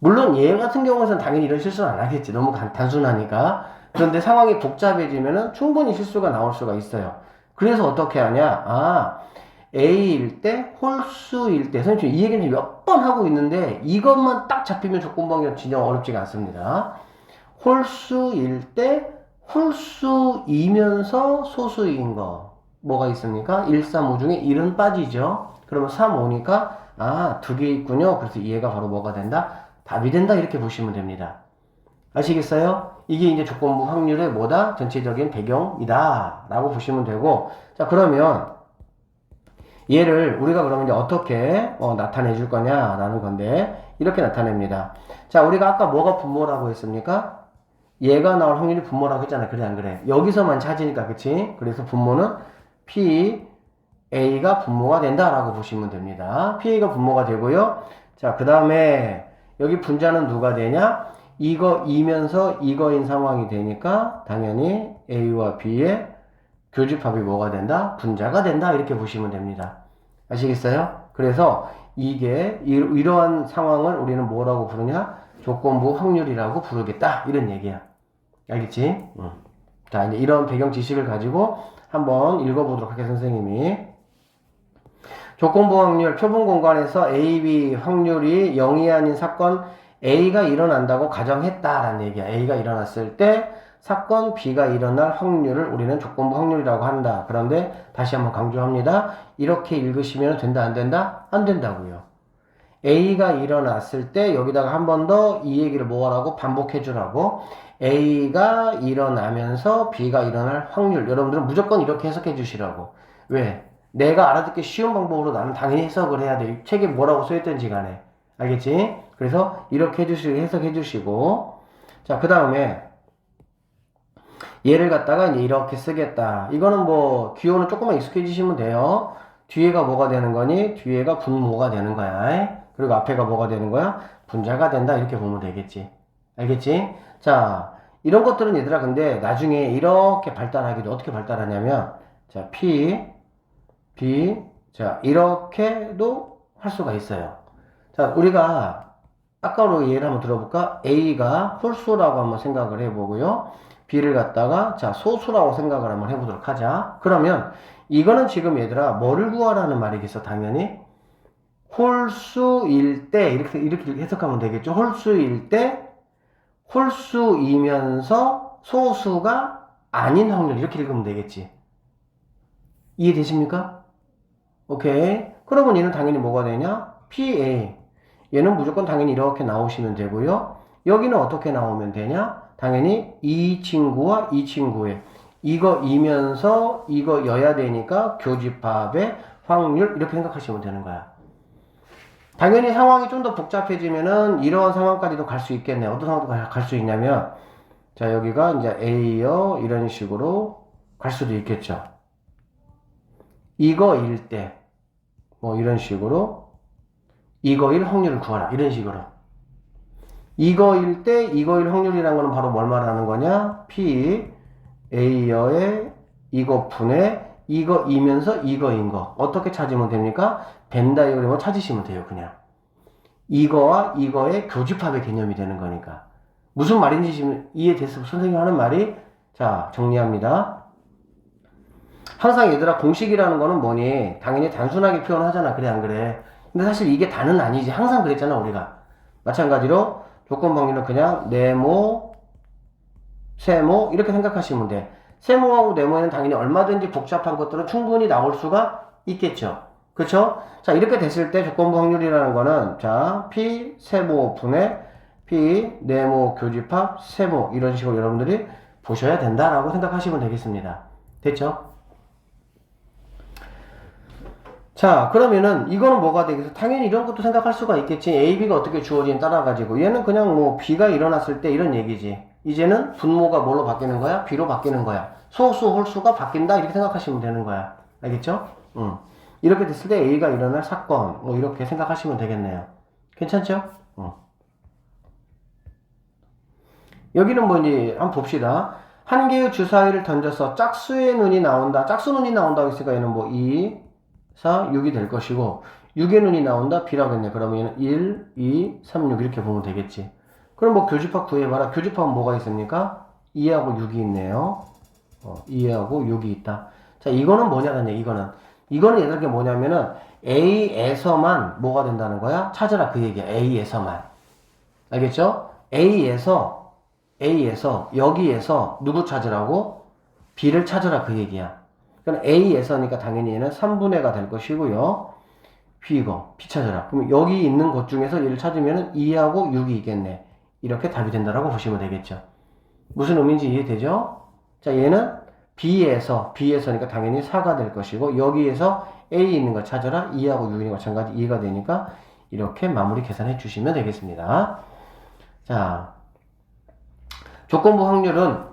물론 얘 같은 경우에는 당연히 이런 실수는 안 하겠지. 너무 단순하니까. 그런데 상황이 복잡해지면은 충분히 실수가 나올 수가 있어요. 그래서 어떻게 하냐? A일 때, 홀수일 때. 선생님 이 얘기는 몇 번 하고 있는데 이것만 딱 잡히면 조건부 확률 진짜 어렵지가 않습니다. 홀수일 때, 홀수이면서 소수인 거. 뭐가 있습니까? 1, 3, 5 중에 1은 빠지죠. 그러면 3, 5니까 2개 있군요. 그래서 얘가 바로 뭐가 된다? 답이 된다. 이렇게 보시면 됩니다. 아시겠어요? 이게 이제 조건부 확률의 뭐다? 전체적인 배경이다. 라고 보시면 되고. 자, 그러면 얘를 우리가 그러면 이제 어떻게 나타내 줄 거냐라는 건데, 이렇게 나타냅니다. 자, 우리가 아까 뭐가 분모라고 했습니까? 얘가 나올 확률이 분모라고 했잖아. 그래, 안 그래? 여기서만 찾으니까, 그치? 그래서 분모는 P, A가 분모가 된다라고 보시면 됩니다. P가 분모가 되고요. 자, 그 다음에 여기 분자는 누가 되냐? 이거이면서 이거인 상황이 되니까 당연히 A와 B의 교집합이 뭐가 된다? 분자가 된다. 이렇게 보시면 됩니다. 아시겠어요? 그래서 이게 이러한 상황을 우리는 뭐라고 부르냐? 조건부 확률이라고 부르겠다. 이런 얘기야. 알겠지? 자, 이제 이런 배경 지식을 가지고 한번 읽어보도록 하겠습니다. 선생님이. 조건부 확률, 표본 공간에서 A, B 확률이 0이 아닌 사건 A가 일어난다고 가정했다라는 얘기야. A가 일어났을 때 사건 B가 일어날 확률을 우리는 조건부 확률이라고 한다. 그런데 다시 한번 강조합니다. 이렇게 읽으시면 된다, 안 된다? 안 된다고요. A가 일어났을 때 여기다가 한 번 더 이 얘기를 뭐라고 반복해 주라고. A가 일어나면서 B가 일어날 확률. 여러분들은 무조건 이렇게 해석해 주시라고. 왜? 내가 알아듣기 쉬운 방법으로 나는 당연히 해석을 해야 돼. 책에 뭐라고 써있든지 간에. 알겠지? 그래서 이렇게 해석해 주시고. 자, 그 다음에 얘를 갖다가 이제 이렇게 쓰겠다. 이거는 뭐 기호는 조금만 익숙해지시면 돼요. 뒤에가 뭐가 되는 거니? 뒤에가 분모가 되는 거야. 그리고 앞에가 뭐가 되는 거야? 분자가 된다. 이렇게 보면 되겠지. 알겠지? 자, 이런 것들은 얘들아 근데 나중에 이렇게 발달하기도 어떻게 발달하냐면 자, P, B, 자, 이렇게도 할 수가 있어요. 자, 우리가 아까로 예를 한번 들어볼까? A가 홀수라고 한번 생각을 해보고요. B를 갖다가 자, 소수라고 생각을 한번 해보도록 하자. 그러면 이거는 지금 얘들아 뭐를 구하라는 말이겠어? 당연히 홀수일 때 이렇게 해석하면 되겠죠. 홀수일 때 홀수이면서 소수가 아닌 확률 이렇게 읽으면 되겠지. 이해되십니까? 오케이. 그러면 얘는 당연히 뭐가 되냐? PA. 얘는 무조건 당연히 이렇게 나오시면 되고요. 여기는 어떻게 나오면 되냐? 당연히 이 친구와 이 친구의 이거이면서 이거여야 되니까 교집합의 확률 이렇게 생각하시면 되는 거야. 당연히 상황이 좀 더 복잡해지면은 이런 상황까지도 갈 수 있겠네. 어떤 상황도 갈 수 있냐면 자 여기가 이제 A요 이런 식으로 갈 수도 있겠죠. 이거일 때 뭐 이런 식으로 이거일 확률을 구하라 이런 식으로 이거일 때 이거일 확률이라는 거는 바로 뭘 말하는 거냐? P A여의 이거분의 이거이면서 이거인 거 어떻게 찾으면 됩니까? 벤 다이어그램을 찾으시면 돼요. 그냥 이거와 이거의 교집합의 개념이 되는 거니까 무슨 말인지 지금 이해됐어? 선생님이 하는 말이 자 정리합니다. 항상 얘들아 공식이라는 거는 뭐니? 당연히 단순하게 표현하잖아. 그래 안 그래? 근데 사실 이게 다는 아니지. 항상 그랬잖아 우리가. 마찬가지로 조건 확률은 그냥 네모, 세모 이렇게 생각하시면 돼. 세모하고 네모에는 당연히 얼마든지 복잡한 것들은 충분히 나올 수가 있겠죠. 그쵸? 자 이렇게 됐을 때 조건부 확률이라는 거는 자 P 세모분의 P 네모 교집합 세모 이런 식으로 여러분들이 보셔야 된다라고 생각하시면 되겠습니다. 됐죠? 자 그러면은 이거는 뭐가 되겠어? 당연히 이런 것도 생각할 수가 있겠지. A, B가 어떻게 주어진 따라 가지고 얘는 그냥 뭐 B가 일어났을 때 이런 얘기지. 이제는 분모가 뭘로 바뀌는 거야? B로 바뀌는 거야. 소수 홀수가 바뀐다 이렇게 생각하시면 되는 거야. 알겠죠? 이렇게 됐을 때 A가 일어날 사건 뭐 이렇게 생각하시면 되겠네요. 괜찮죠? 여기는 뭐니 한번 봅시다. 한 개의 주사위를 던져서 짝수의 눈이 나온다. 짝수 눈이 나온다고 했으니까 얘는 뭐 2 4, 6이 될 것이고 6의 눈이 나온다? B라고 했네. 그러면 1, 2, 3, 6 이렇게 보면 되겠지. 그럼 뭐 교집합 구해봐라. 교집합은 뭐가 있습니까? 2하고 6이 있네요. 2하고 6이 있다. 자 이거는 뭐냐는 이거는 얘들게 뭐냐면은 A에서만 뭐가 된다는 거야? 찾으라 그 얘기야. A에서만. 알겠죠? A에서 여기에서 누구 찾으라고? B를 찾으라 그 얘기야. 그럼 A에서니까 당연히 얘는 3분의가 될 것이고요. B고 B 찾아라. 그럼 여기 있는 것 중에서 얘를 찾으면 2하고 6이 있겠네. 이렇게 답이 된다라고 보시면 되겠죠. 무슨 의미인지 이해되죠? 자, 얘는 B에서니까 당연히 4가 될 것이고 여기에서 A 있는 거 찾아라. 2하고 6이 마찬가지 2가 되니까 이렇게 마무리 계산해 주시면 되겠습니다. 자, 조건부 확률은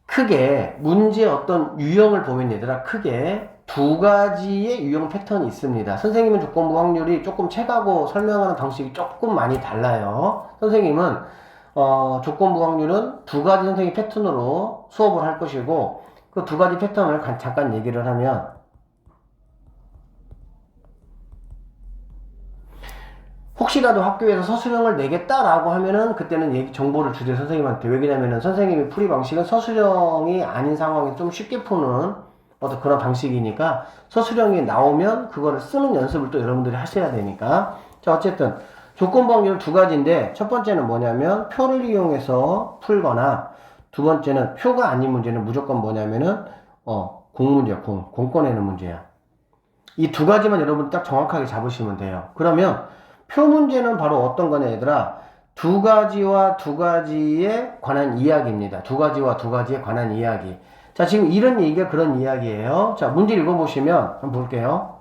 크게 문제의 어떤 유형을 보면 얘들아 크게 두 가지의 유형 패턴이 있습니다. 선생님은 조건부 확률이 조금 책하고 설명하는 방식이 조금 많이 달라요. 선생님은 조건부 확률은 두 가지 선생님 패턴으로 수업을 할 것이고 그 두 가지 패턴을 잠깐 얘기를 하면 혹시라도 학교에서 서술형을 내겠다라고 하면은 그때는 정보를 주세요 선생님한테. 왜냐면은 선생님의 풀이 방식은 서술형이 아닌 상황에서 좀 쉽게 푸는 어떤 그런 방식이니까 서술형이 나오면 그거를 쓰는 연습을 또 여러분들이 하셔야 되니까. 자 어쨌든 조건부 확률은 두 가지인데 첫 번째는 뭐냐면 표를 이용해서 풀거나 두 번째는 표가 아닌 문제는 무조건 뭐냐면은 공문제야. 공 꺼내는 문제야. 이 두 가지만 여러분 딱 정확하게 잡으시면 돼요. 그러면 표 문제는 바로 어떤 거냐 얘들아 두 가지와 두 가지에 관한 이야기입니다. 두 가지와 두 가지에 관한 이야기. 자 지금 이런 얘기가 그런 이야기예요. 자 문제 읽어보시면 한번 볼게요.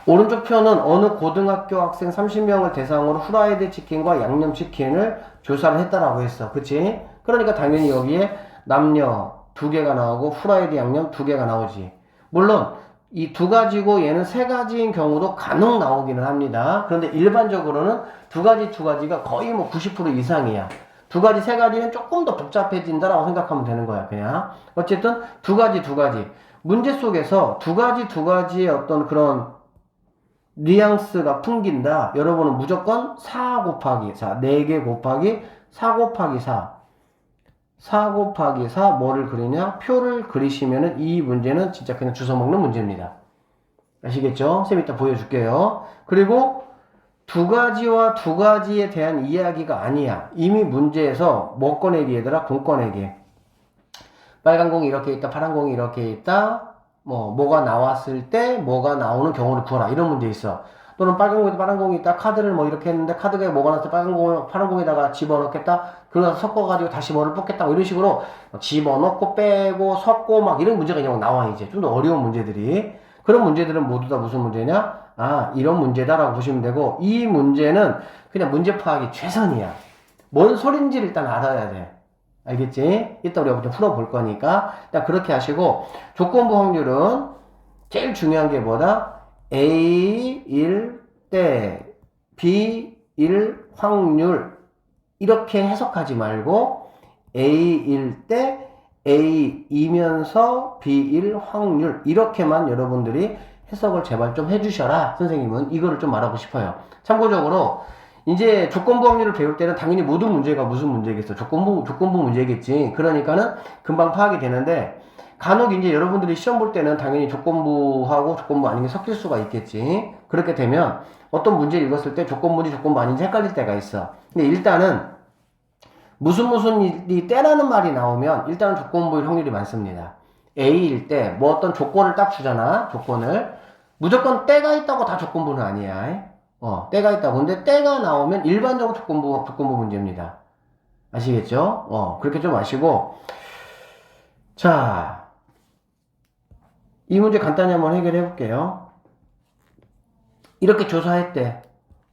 오른쪽 표는 어느 고등학교 학생 30명을 대상으로 후라이드 치킨과 양념치킨을 조사를 했다라고 했어. 그치? 그러니까 당연히 여기에 남녀 두 개가 나오고 후라이드 양념 두 개가 나오지. 물론 이 두 가지고 얘는 세 가지인 경우도 간혹 나오기는 합니다. 그런데 일반적으로는 두 가지가 거의 뭐 90% 이상이야. 두 가지, 세 가지는 조금 더 복잡해진다라고 생각하면 되는 거야, 그냥. 어쨌든 두 가지. 문제 속에서 두 가지의 어떤 그런 뉘앙스가 풍긴다. 여러분은 무조건 4 곱하기 4, 4개 곱하기 4 곱하기 4 곱하기 4 뭐를 그리냐? 표를 그리시면은 이 문제는 진짜 그냥 주워 먹는 문제입니다. 아시겠죠? 쌤 이따 보여줄게요. 그리고 두 가지와 두 가지에 대한 이야기가 아니야. 이미 문제에서 뭐 꺼내기 얘들아? 공 꺼내기. 빨간 공이 이렇게 있다, 파란 공이 이렇게 있다. 뭐가 나왔을 때 뭐가 나오는 경우를 구하라. 이런 문제 있어. 또는 빨간 공이 파란 공이 있다. 카드를 뭐 이렇게 했는데 카드가 뭐가 나왔을 때 빨간 공, 파란 공에다가 집어넣겠다. 그러고 섞어가지고 다시 뭐를 뽑겠다. 뭐 이런 식으로 집어넣고 빼고 섞고 막 이런 문제가 그냥 나와 이제. 좀 더 어려운 문제들이. 그런 문제들은 모두 다 무슨 문제냐? 아, 이런 문제다라고 보시면 되고, 이 문제는 그냥 문제 파악이 최선이야. 뭔 소린지를 일단 알아야 돼. 알겠지? 이따 우리가 좀 풀어볼 거니까. 일단 그렇게 하시고, 조건부 확률은 제일 중요한 게 뭐다? A일 때, B일 확률. 이렇게 해석하지 말고, A일 때, A이면서 B일 확률. 이렇게만 여러분들이 해석을 제발 좀 해주셔라. 선생님은 이거를 좀 말하고 싶어요. 참고적으로, 이제 조건부 확률을 배울 때는 당연히 모든 문제가 무슨 문제겠어? 조건부 문제겠지. 그러니까는 금방 파악이 되는데, 간혹 이제 여러분들이 시험 볼 때는 당연히 조건부하고 조건부 아닌 게 섞일 수가 있겠지. 그렇게 되면 어떤 문제 읽었을 때 조건부인지 조건부 아닌지 헷갈릴 때가 있어. 근데 일단은 무슨 일이 때라는 말이 나오면 일단은 조건부일 확률이 많습니다. A일 때 뭐 어떤 조건을 딱 주잖아. 조건을. 무조건 때가 있다고 다 조건부는 아니야. 때가 있다고. 근데 때가 나오면 일반적으로 조건부 문제입니다. 아시겠죠? 그렇게 좀 아시고. 자, 이 문제 간단히 한번 해결해 볼게요. 이렇게 조사했대.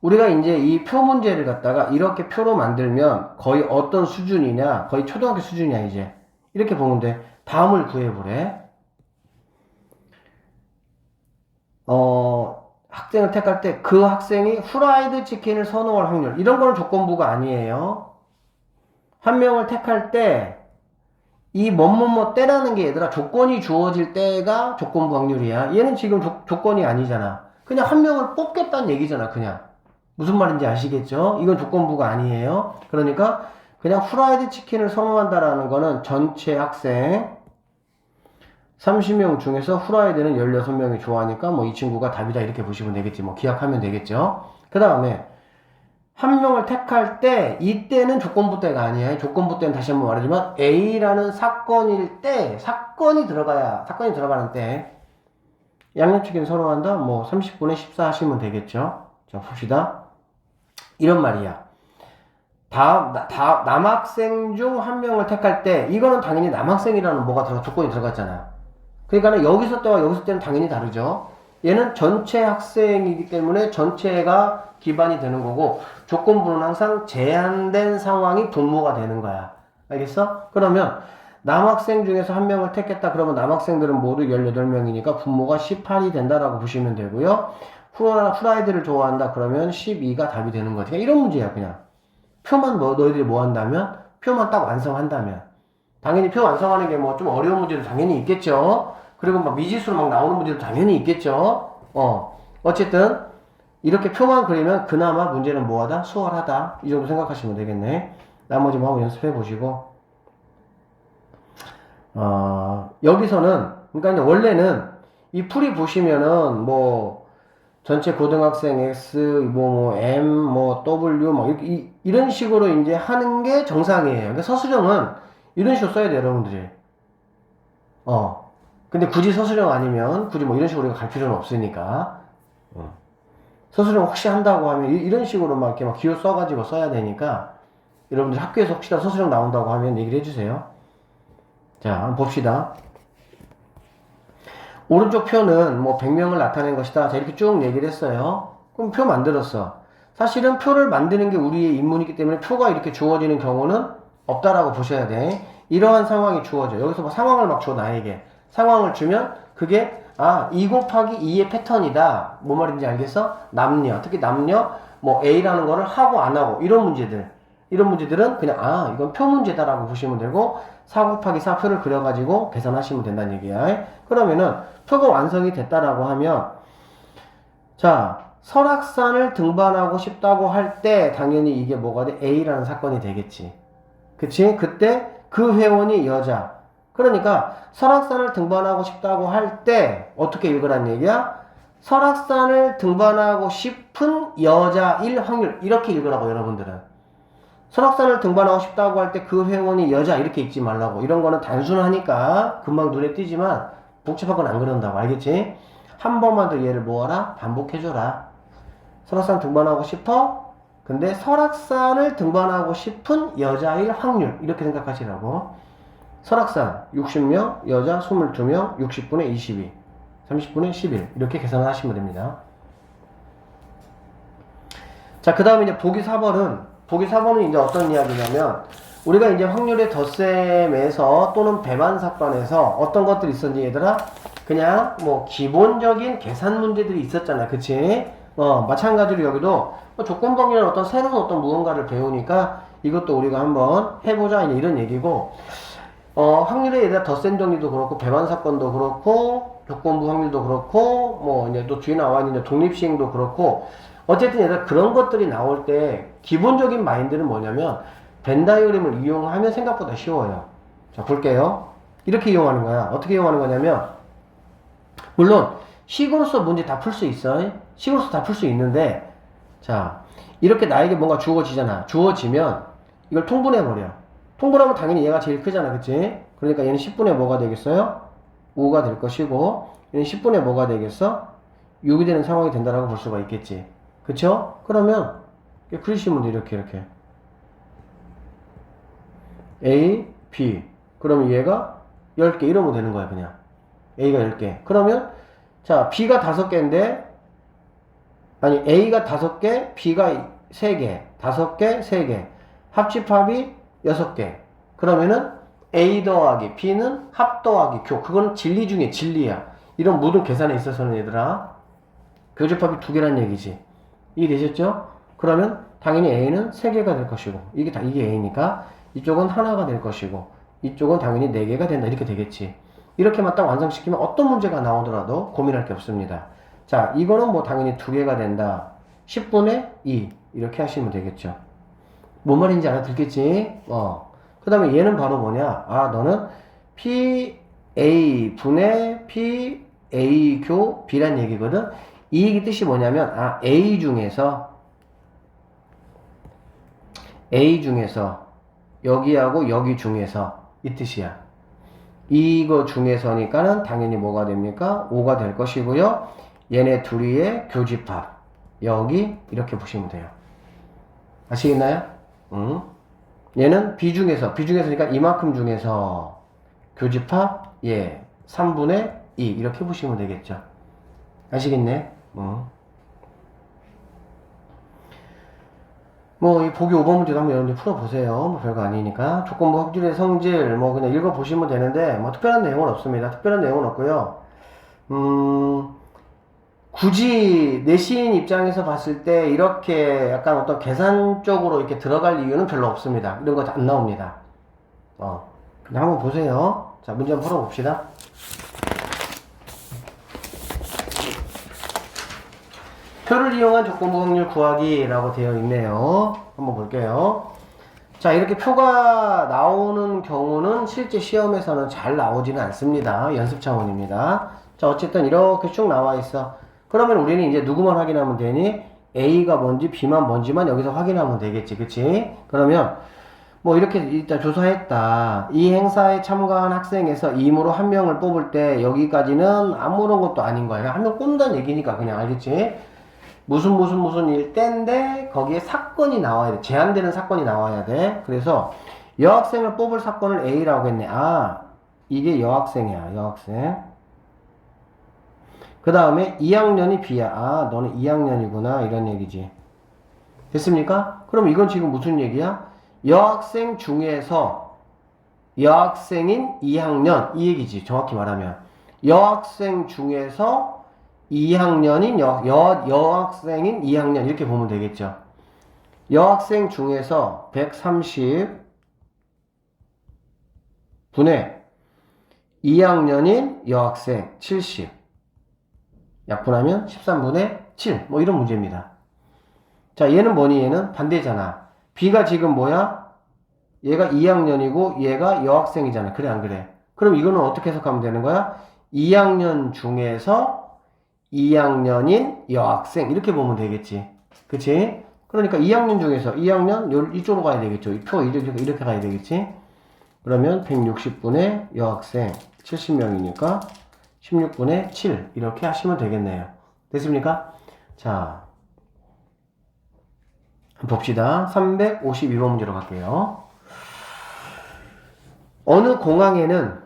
우리가 이제 이 표 문제를 갖다가 이렇게 표로 만들면 거의 어떤 수준이냐? 거의 초등학교 수준이야, 이제. 이렇게 보면 돼. 다음을 구해보래. 학생을 택할 때 그 학생이 후라이드 치킨을 선호할 확률. 이런 거는 조건부가 아니에요. 한 명을 택할 때 이 뭐뭐뭐 때라는 게 얘들아 조건이 주어질 때가 조건부 확률이야. 얘는 지금 조건이 아니잖아. 그냥 한 명을 뽑겠다는 얘기잖아, 그냥. 무슨 말인지 아시겠죠? 이건 조건부가 아니에요. 그러니까 그냥 후라이드 치킨을 선호한다라는 거는 전체 학생 30명 중에서 후라이드는 16명이 좋아하니까 뭐 이 친구가 답이다 이렇게 보시면 되겠지. 뭐 기억하면 되겠죠. 그 다음에 한 명을 택할 때 이때는 조건부 때가 아니야. 조건부 때는 다시 한번 말하지만 A라는 사건일 때 사건이 들어가는 때 양념치킨 선호한다. 뭐 30분에 14 하시면 되겠죠. 자 봅시다. 이런 말이야. 남학생 중 한 명을 택할 때 이거는 당연히 남학생이라는 조건이 들어갔잖아. 그러니까 여기서 때와 여기서 때는 당연히 다르죠. 얘는 전체 학생이기 때문에 전체가 기반이 되는 거고 조건부는 항상 제한된 상황이 분모가 되는 거야. 알겠어? 그러면 남학생 중에서 한 명을 택했다 그러면 남학생들은 모두 18명이니까 분모가 18이 된다라고 보시면 되고요. 후라이드를 좋아한다 그러면 12가 답이 되는 거지. 이런 문제야 그냥. 표만 너희들이 뭐 한다면? 표만 딱 완성한다면. 당연히 표 완성하는 게 뭐 좀 어려운 문제도 당연히 있겠죠. 그리고 막 미지수로 막 나오는 문제도 당연히 있겠죠. 어쨌든 이렇게 표만 그리면 그나마 문제는 뭐하다? 수월하다. 이 정도 생각하시면 되겠네. 나머지 뭐 한번 연습해 보시고. 여기서는 그러니까 이제 원래는 이 풀이 보시면은 뭐 전체 고등학생 X 뭐 M 뭐 W 막 이렇게 이런 식으로 이제 하는 게 정상이에요. 그러니까 서술형은 이런 식으로 써야 돼요, 여러분들이. 근데 굳이 서술형 아니면 굳이 뭐 이런 식으로 갈 필요는 없으니까. 서술형 혹시 한다고 하면 이런 식으로 막 이렇게 막 기호 써가지고 써야 되니까 여러분들 학교에서 혹시나 서술형 나온다고 하면 얘기를 해주세요. 자, 한번 봅시다. 오른쪽 표는 뭐 100명을 나타낸 것이다. 자, 이렇게 쭉 얘기를 했어요. 그럼 표 만들었어. 사실은 표를 만드는 게 우리의 임무이기 때문에 표가 이렇게 주어지는 경우는 없다라고 보셔야 돼. 이러한 상황이 주어져. 여기서 뭐 상황을 막 줘, 나에게. 상황을 주면 그게 2 곱하기 2의 패턴이다. 뭐 말인지 알겠어? 남녀. 특히 남녀, 뭐 A라는 거를 하고 안 하고. 이런 문제들은 그냥 이건 표 문제다라고 보시면 되고 4 곱하기 4 표를 그려가지고 계산하시면 된다는 얘기야. 그러면은 표가 완성이 됐다라고 하면 자 설악산을 등반하고 싶다고 할 때 당연히 이게 뭐가 돼? A라는 사건이 되겠지. 그치? 그때 그 회원이 여자. 그러니까 설악산을 등반하고 싶다고 할 때 어떻게 읽으란 얘기야? 설악산을 등반하고 싶은 여자일 확률. 이렇게 읽으라고, 여러분들은. 설악산을 등반하고 싶다고 할 때 그 회원이 여자 이렇게 읽지 말라고. 이런 거는 단순하니까 금방 눈에 띄지만 복잡한 건 안 그런다고. 알겠지? 한 번만 더 얘를 모아라. 반복해줘라. 설악산 등반하고 싶어? 근데 설악산을 등반하고 싶은 여자일 확률. 이렇게 생각하시라고. 설악산 60명, 여자 22명, 60분의 22, 30분의 11. 이렇게 계산을 하시면 됩니다. 자, 그 다음에 이제 보기 4번은 이제 어떤 이야기냐면, 우리가 이제 확률의 덧셈에서 또는 배반 사건에서 어떤 것들이 있었니, 얘들아? 그냥 뭐 기본적인 계산 문제들이 있었잖아. 그치? 마찬가지로 여기도 조건법이라는 어떤 새로운 어떤 무언가를 배우니까 이것도 우리가 한번 해보자, 이런 얘기고, 확률의 얘들아 덧셈 정리도 그렇고, 배반 사건도 그렇고, 조건부 확률도 그렇고, 뭐 이제 또 뒤에 나와 있는 독립시행도 그렇고, 어쨌든 얘들아 그런 것들이 나올 때 기본적인 마인드는 뭐냐면, 벤 다이어램을 이용하면 생각보다 쉬워요. 자, 볼게요. 이렇게 이용하는 거야. 어떻게 이용하는 거냐면, 물론 식으로서 문제 다 풀 수 있어. 식으로서 다 풀 수 있는데, 자, 이렇게 나에게 뭔가 주어지잖아. 주어지면 이걸 통분해버려. 통분하면 당연히 얘가 제일 크잖아. 그치? 그러니까 얘는 10분의 뭐가 되겠어요? 5가 될 것이고, 얘는 10분의 뭐가 되겠어? 6이 되는 상황이 된다라고 볼 수가 있겠지. 그쵸? 그러면 그리시면 돼. 이렇게 A, B. 그러면 얘가 10개 이러면 되는 거야. 그냥 A가 10개. 그러면 자, B가 5개인데, 아니 A가 5개, B가 3개, 5개, 3개, 합집합이 6개. 그러면은 A 더하기 B는 합 더하기 교. 그거는 진리 중에 진리야. 이런 모든 계산에 있어서는 얘들아 교집합이 2개란 얘기지. 이해되셨죠? 그러면 당연히 A는 3개가 될 것이고, 이게 A니까 이쪽은 하나가 될 것이고, 이쪽은 당연히 4개가 된다. 이렇게 되겠지. 이렇게만 딱 완성시키면 어떤 문제가 나오더라도 고민할 게 없습니다. 자, 이거는 뭐 당연히 2개가 된다. 10분의 2 이렇게 하시면 되겠죠. 뭔 말인지 알아듣겠지? 그 다음에 얘는 바로 뭐냐? 아, 너는 PA 분의 PA 교 B란 얘기거든? 이 뜻이 뭐냐면, 아, A 중에서 여기하고 여기 중에서 이 뜻이야. 이거 중에서니까는 당연히 뭐가 됩니까? 5가 될 것이고요. 얘네 둘이의 교집합. 여기 이렇게 보시면 돼요. 아시겠나요? 얘는 B 중에서니까 이만큼 중에서 교집합, 3분의 2 이렇게 보시면 되겠죠. 아시겠네? 뭐, 이 보기 5번 문제도 한번 여러분들 풀어보세요. 뭐 별거 아니니까. 조건부 확률의 성질, 뭐 그냥 읽어보시면 되는데, 뭐 특별한 내용은 없습니다. 특별한 내용은 없고요. 굳이 내신 입장에서 봤을 때 이렇게 약간 어떤 계산적으로 이렇게 들어갈 이유는 별로 없습니다. 이런 거 안 나옵니다. 그냥 한번 보세요. 자, 문제 한번 풀어봅시다. 표를 이용한 조건부 확률 구하기라고 되어 있네요. 한번 볼게요. 자, 이렇게 표가 나오는 경우는 실제 시험에서는 잘 나오지는 않습니다. 연습 차원입니다. 자, 어쨌든 이렇게 쭉 나와 있어. 그러면 우리는 이제 누구만 확인하면 되니? A가 뭔지 B만 뭔지만 여기서 확인하면 되겠지. 그치? 그러면 뭐 이렇게 일단 조사했다. 이 행사에 참가한 학생에서 임으로 한 명을 뽑을 때 여기까지는 아무런 것도 아닌 거예요. 한 명 뽑는다는 얘기니까 그냥 알겠지? 무슨 일 때인데 거기에 사건이 나와야 돼. 제한되는 사건이 나와야 돼. 그래서 여학생을 뽑을 사건을 A라고 했네. 아, 이게 여학생이야. 여학생. 그 다음에 2학년이 B야. 아, 너는 2학년이구나. 이런 얘기지. 됐습니까? 그럼 이건 지금 무슨 얘기야? 여학생 중에서 여학생인 2학년. 이 얘기지. 정확히 말하면. 여학생 중에서 2학년인 여학생인 2학년 이렇게 보면 되겠죠. 여학생 중에서 130 분의 2학년인 여학생 70 약분하면 13분의 7 뭐 이런 문제입니다. 자, 얘는 뭐니? 얘는 반대잖아. B가 지금 뭐야? 얘가 2학년이고 얘가 여학생이잖아. 그래 안 그래? 그럼 이거는 어떻게 해석하면 되는 거야? 2학년 중에서 2학년인 여학생 이렇게 보면 되겠지. 그치? 그러니까 2학년 중에서 2학년 이쪽으로 가야 되겠죠. 이 표 이렇게 가야 되겠지. 그러면 160분의 여학생 70명이니까 16분의 7 이렇게 하시면 되겠네요. 됐습니까? 자, 봅시다. 352번 문제로 갈게요. 어느 공항에는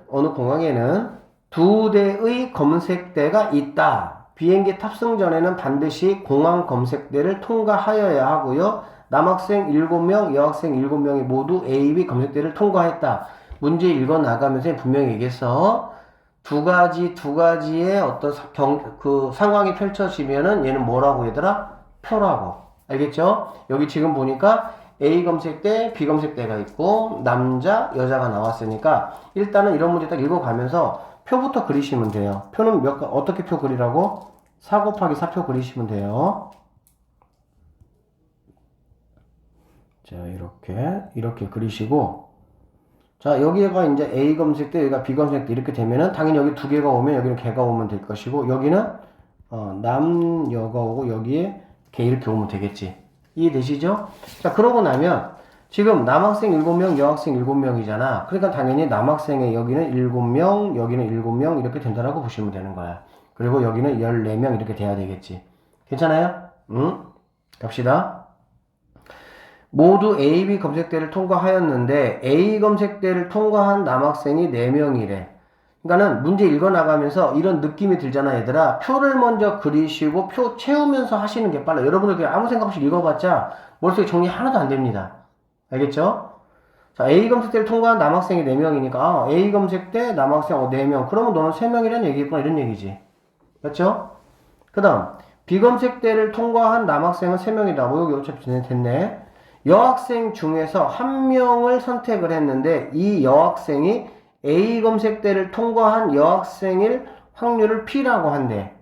두 대의 검색대가 있다. 비행기 탑승 전에는 반드시 공항 검색대를 통과하여야 하고요. 남학생 7명, 여학생 7명이 모두 A, B 검색대를 통과했다. 문제 읽어 나가면서 분명히 얘기했어. 두 가지의 어떤 상황이 펼쳐지면은 얘는 뭐라고 얘들아? 표라고. 알겠죠? 여기 지금 보니까 A 검색대, B 검색대가 있고 남자, 여자가 나왔으니까 일단은 이런 문제 딱 읽어가면서 표부터 그리시면 돼요. 표는 어떻게 표 그리라고? 4 곱하기 4표 그리시면 돼요. 자, 이렇게 그리시고 자, 여기가 이제 A 검색대, 여기가 B 검색대 이렇게 되면은 당연히 여기 두 개가 오면 여기는 개가 오면 될 것이고 여기는 남, 여가 오고 여기에 개 이렇게 오면 되겠지. 이해되시죠? 자, 그러고 나면 지금 남학생 7명, 여학생 7명이잖아. 그러니까 당연히 남학생의 여기는 7명, 여기는 7명 이렇게 된다라고 보시면 되는 거야. 그리고 여기는 14명 이렇게 돼야 되겠지. 괜찮아요? 응? 갑시다. 모두 A, B 검색대를 통과하였는데 A 검색대를 통과한 남학생이 4명이래. 그러니까는 문제 읽어나가면서 이런 느낌이 들잖아, 얘들아. 표를 먼저 그리시고 표 채우면서 하시는 게 빨라. 여러분들 그냥 아무 생각 없이 읽어봤자 머릿속에 정리 하나도 안 됩니다. 알겠죠? 자, A 검색대를 통과한 남학생이 4명이니까 A 검색대 남학생 4명. 그러면 너는 3명이라는 얘기겠구나 이런 얘기지. 맞죠? 그 다음 B 검색대를 통과한 남학생은 3명이다. 뭐 여기 어차피 됐네. 여학생 중에서 한 명을 선택을 했는데 이 여학생이 A 검색대를 통과한 여학생일 확률을 P라고 한대.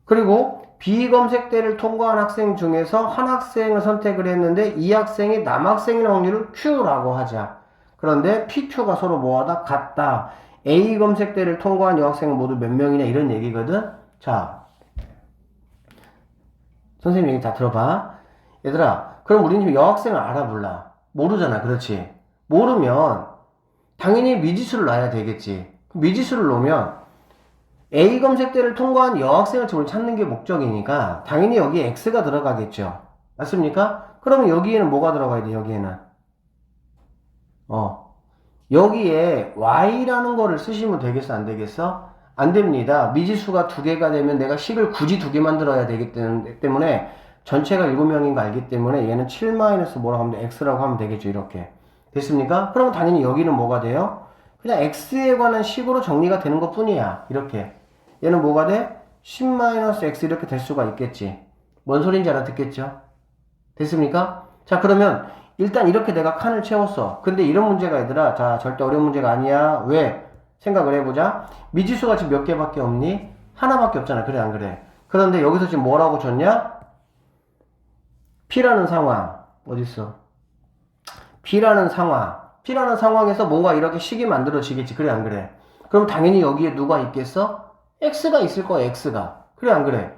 그리고 B 검색대를 통과한 학생 중에서 한 학생을 선택을 했는데 이 학생이 남학생일 확률을 Q라고 하자. 그런데 PQ가 서로 뭐하다? 같다. A 검색대를 통과한 여학생은 모두 몇 명이냐 이런 얘기거든. 자, 선생님 얘기 다 들어봐. 얘들아, 그럼 우리는 지금 여학생을 알아 몰라? 모르잖아. 그렇지? 모르면 당연히 미지수를 놔야 되겠지. 미지수를 놓으면 A 검색대를 통과한 여학생을 지금 찾는 게 목적이니까 당연히 여기에 X가 들어가겠죠. 맞습니까? 그러면 여기에는 뭐가 들어가야 돼? 여기에는 여기에 Y라는 거를 쓰시면 되겠어? 안 되겠어? 안 됩니다. 미지수가 2개가 되면 내가 식을 굳이 2개 만들어야 되기 때문에 전체가 7명인 거 알기 때문에 얘는 7 마이너스 뭐라고 하면 돼? X라고 하면 되겠죠. 이렇게. 됐습니까? 그러면 당연히 여기는 뭐가 돼요? 그냥 X에 관한 식으로 정리가 되는 것 뿐이야. 이렇게. 얘는 뭐가 돼? 10-X 이렇게 될 수가 있겠지. 뭔 소린지 알아듣겠죠? 됐습니까? 자, 그러면 일단 이렇게 내가 칸을 채웠어. 근데 이런 문제가 얘들아, 자, 절대 어려운 문제가 아니야. 왜? 생각을 해보자. 미지수가 지금 몇 개밖에 없니? 하나밖에 없잖아. 그래, 안 그래? 그런데 여기서 지금 뭐라고 줬냐? P라는 상황. 어딨어? P라는 상황에서 뭔가 이렇게 식이 만들어지겠지. 그래, 안 그래? 그럼 당연히 여기에 누가 있겠어? X가 있을 거야, X가. 그래, 안 그래?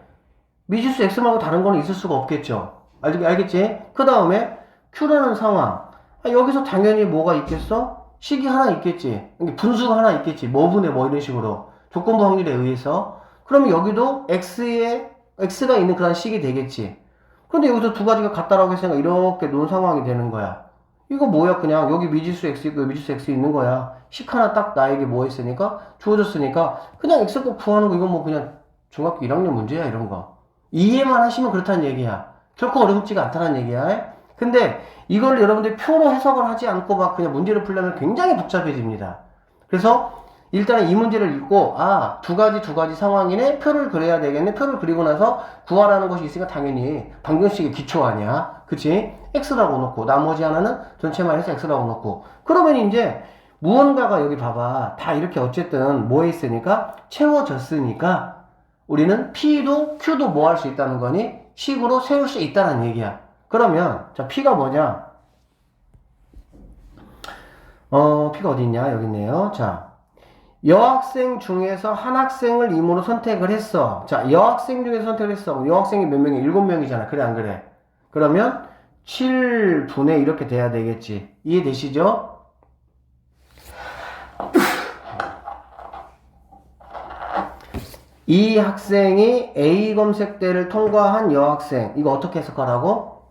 미지수 X 말고 다른 거는 있을 수가 없겠죠. 알겠지? 그 다음에 Q라는 상황. 여기서 당연히 뭐가 있겠어? 식이 하나 있겠지. 분수가 하나 있겠지. 뭐 분의 뭐 이런 식으로. 조건부 확률에 의해서. 그러면 여기도 X가 있는 그런 식이 되겠지. 그런데 여기서 두 가지가 같다라고 했으니까 이렇게 놓은 상황이 되는 거야. 이거 뭐야? 그냥 여기 미지수 X 있고 미지수 X 있는 거야. 식 하나 딱 나에게 뭐 했으니까? 주어졌으니까 그냥 X값 구하는 거 이건 뭐 그냥 중학교 1학년 문제야 이런 거. 이해만 하시면 그렇다는 얘기야. 결코 어렵지가 않다는 얘기야. 근데 이걸 여러분들이 표로 해석을 하지 않고 막 그냥 문제를 풀려면 굉장히 복잡해집니다. 그래서 일단은 이 문제를 읽고 두 가지 상황이네. 표를 그려야 되겠네. 표를 그리고 나서 구하라는 것이 있으니까 당연히 방정식의 기초 아니야. 그치? X라고 놓고 나머지 하나는 전체만 해서 X라고 놓고 그러면 이제 무언가가 여기 봐봐. 다 이렇게 어쨌든 뭐 했으니까 채워졌으니까 우리는 P도 Q도 뭐 할 수 있다는 거니? 식으로 세울 수 있다는 얘기야. 그러면 자 P가 뭐냐? P가 어디 있냐? 여기 있네요. 자 여학생 중에서 한 학생을 임으로 선택을 했어. 자, 여학생 중에서 선택을 했어. 여학생이 몇 명이? 7명이잖아. 그래, 안 그래? 그러면 7분의 이렇게 돼야 되겠지. 이해되시죠? 이 학생이 A 검색대를 통과한 여학생. 이거 어떻게 해석하라고?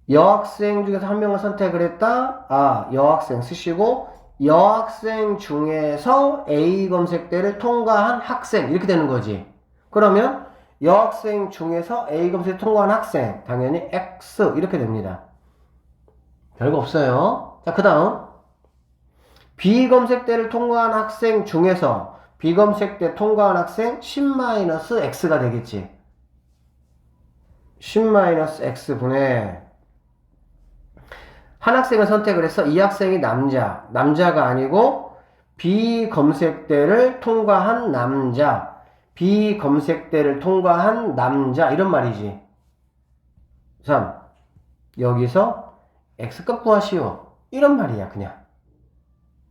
여학생 중에서 한 명을 선택을 했다. 아, 여학생 쓰시고 여학생 중에서 A 검색대를 통과한 학생 이렇게 되는 거지. 그러면 여학생 중에서 A 검색대를 통과한 학생 당연히 X 이렇게 됩니다. 별거 없어요. 자, 그 다음 B 검색대를 통과한 학생 중에서 B 검색대 통과한 학생 10-X가 되겠지. 10-X분의 한 학생을 선택을 해서 이 학생이 남자가 아니고 B 검색대를 통과한 남자, B 검색대를 통과한 남자 이런 말이지. 3. 여기서 X값 구하시오. 이런 말이야 그냥.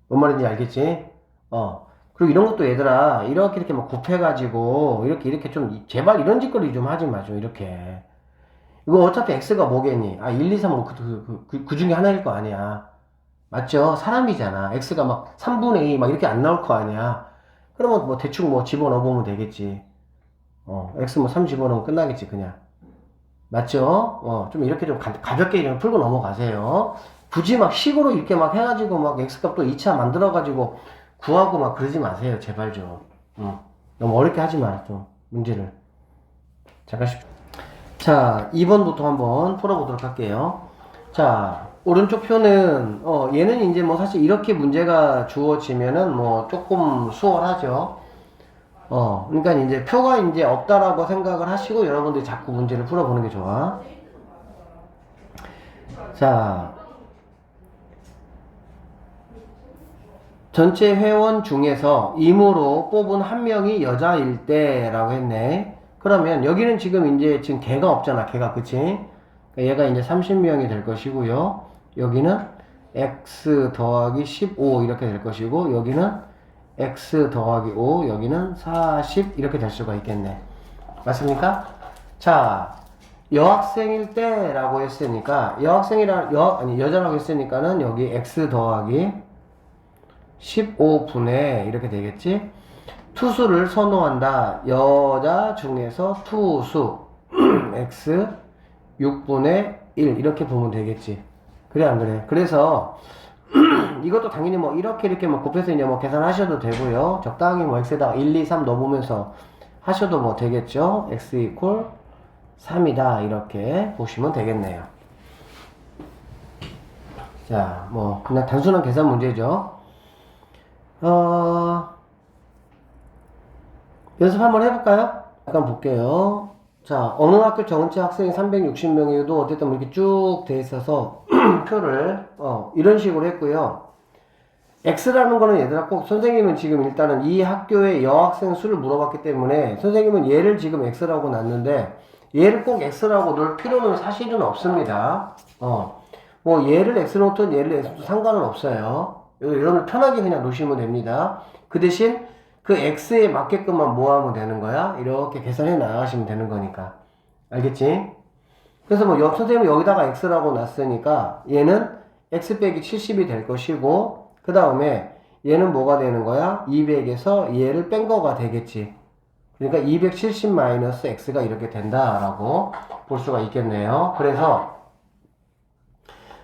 뭔 말인지 알겠지? 그리고 이런 것도 얘들아 이렇게 막 곱해가지고 이렇게 좀 제발 이런 짓거리 좀 하지 마 좀 이렇게. 이거 어차피 X가 뭐겠니? 1, 2, 3, 5 그 중에 하나일 거 아니야. 맞죠? 사람이잖아. X가 막 3분의 2 막 이렇게 안 나올 거 아니야. 그러면 뭐 대충 뭐 집어넣어보면 되겠지. X 뭐 3 집어넣으면 끝나겠지 그냥. 맞죠? 좀 이렇게 좀 가볍게 좀 풀고 넘어가세요. 굳이 막 식으로 이렇게 막 해가지고 막 X값 또 2차 만들어가지고 구하고 막 그러지 마세요. 제발 좀. 너무 어렵게 하지 마. 좀 문제를. 잠깐 자, 2번부터 한번 풀어보도록 할게요. 자, 오른쪽 표는, 얘는 이제 뭐 사실 이렇게 문제가 주어지면은 뭐 조금 수월하죠. 그러니까 이제 표가 이제 없다라고 생각을 하시고 여러분들이 자꾸 문제를 풀어보는 게 좋아. 자, 전체 회원 중에서 임으로 뽑은 한 명이 여자일 때라고 했네. 그러면 여기는 지금 개가 없잖아. 개가, 그치? 그러니까 얘가 이제 30명이 될 것이고요. 여기는 x 더하기 15 이렇게 될 것이고, 여기는 x 더하기 5, 여기는 40 이렇게 될 수가 있겠네. 맞습니까? 자, 여학생일 때라고 했으니까, 여자라고 했으니까는 여기 x 더하기 15분의 이렇게 되겠지? 투수를 선호한다. 여자 중에서 투수 x 6분의 1 이렇게 보면 되겠지. 그래 안 그래? 그래서 이것도 당연히 뭐 이렇게 뭐 곱해서 이제 뭐 계산하셔도 되고요. 적당히 뭐 x에다가 1, 2, 3 넣어보면서 하셔도 뭐 되겠죠. x 이퀄 3이다 이렇게 보시면 되겠네요. 자, 뭐 그냥 단순한 계산 문제죠. 연습 한번 해볼까요? 잠깐 볼게요. 자, 어느 학교 전체 학생이 360명이어도 어쨌든 이렇게 쭉 돼 있어서 표를 이런 식으로 했고요. X라는 거는 얘들아 꼭 선생님은 지금 일단은 이 학교의 여학생 수를 물어봤기 때문에 선생님은 얘를 지금 X라고 놨는데 얘를 꼭 X라고 넣을 필요는 사실은 없습니다. 뭐 얘를 X 놓든 얘를 X 놓든 상관은 없어요. 여러분 편하게 그냥 놓으시면 됩니다. 그 대신 그 X에 맞게끔만 모아하면 되는 거야. 이렇게 계산해 나가시면 되는 거니까. 알겠지? 그래서 뭐 선생님은 여기다가 X라고 놨으니까 얘는 X 빼기 70이 될 것이고 그 다음에 얘는 뭐가 되는 거야? 200에서 얘를 뺀 거가 되겠지. 그러니까 270 마이너스 X가 이렇게 된다라고 볼 수가 있겠네요. 그래서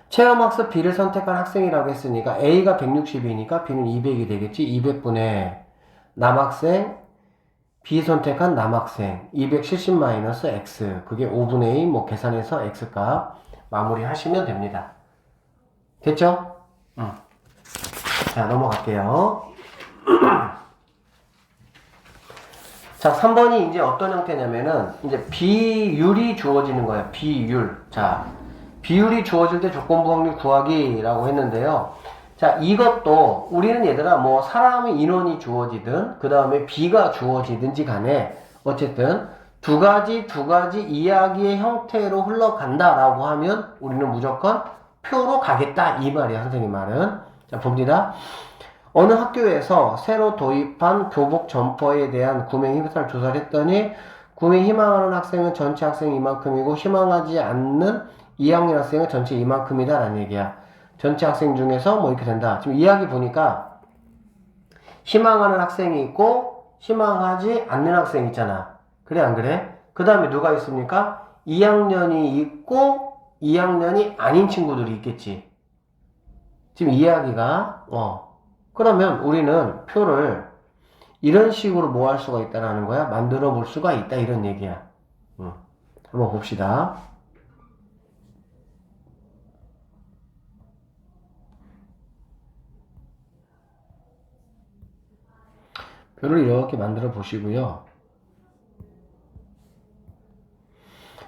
체험학습 B를 선택한 학생이라고 했으니까 A가 160이니까 B는 200이 되겠지. 200분의 남학생, B 선택한 남학생 270-X 그게 5분의 2 뭐 계산해서 X값 마무리 하시면 됩니다. 됐죠? 자, 넘어갈게요. 자, 3번이 이제 어떤 형태냐면은 이제 비율이 주어지는 거예요. 비율. 자, 비율이 주어질 때 조건부 확률 구하기라고 했는데요. 자, 이것도 우리는 얘들아 뭐 사람의 인원이 주어지든 그 다음에 비가 주어지든지 간에 어쨌든 두 가지 이야기의 형태로 흘러간다라고 하면 우리는 무조건 표로 가겠다 이 말이야. 선생님 말은. 자, 봅니다. 어느 학교에서 새로 도입한 교복 점퍼에 대한 구매 희망을 조사를 했더니 구매 희망하는 학생은 전체 학생이 이만큼이고 희망하지 않는 2학년 학생은 전체 이만큼이다 라는 얘기야. 전체 학생 중에서 뭐 이렇게 된다. 지금 이야기 보니까 희망하는 학생이 있고 희망하지 않는 학생이 있잖아. 그래 안 그래? 그 다음에 누가 있습니까? 2학년이 있고 2학년이 아닌 친구들이 있겠지. 지금 이야기가 그러면 우리는 표를 이런 식으로 뭐 할 수가 있다라는 거야? 만들어 볼 수가 있다 이런 얘기야. 한번 봅시다. 표를 이렇게 만들어 보시고요.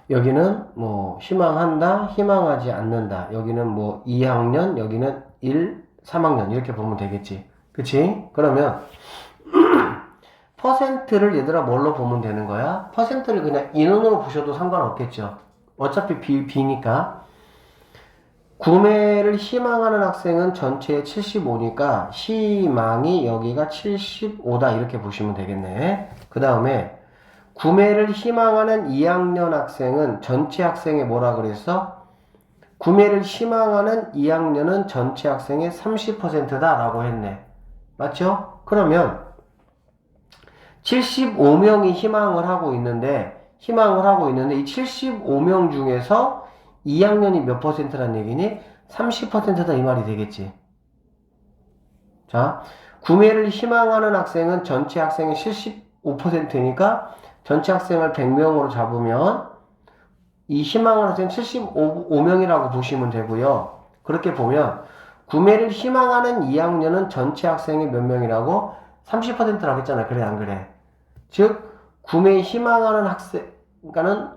여기는 뭐 희망한다, 희망하지 않는다. 여기는 뭐 2학년, 여기는 1, 3학년 이렇게 보면 되겠지. 그치? 그러면 퍼센트를 얘들아 뭘로 보면 되는 거야? 퍼센트를 그냥 인원으로 보셔도 상관없겠죠. 어차피 B니까. 구매를 희망하는 학생은 전체의 75니까 희망이 여기가 75다 이렇게 보시면 되겠네. 그 다음에 구매를 희망하는 2학년 학생은 전체 학생의 뭐라 그랬어? 구매를 희망하는 2학년은 전체 학생의 30%다 라고 했네. 맞죠? 그러면 75명이 희망을 하고 있는데 이 75명 중에서 2학년이 몇 퍼센트란 얘기니? 30%다 이 말이 되겠지. 자, 구매를 희망하는 학생은 전체 학생의 75%니까 전체 학생을 100명으로 잡으면 이 희망하는 학생 75명이라고 보시면 되고요. 그렇게 보면 구매를 희망하는 2학년은 전체 학생의 몇 명이라고? 30%라고 했잖아. 그래 안 그래? 즉 구매 희망하는 학생과는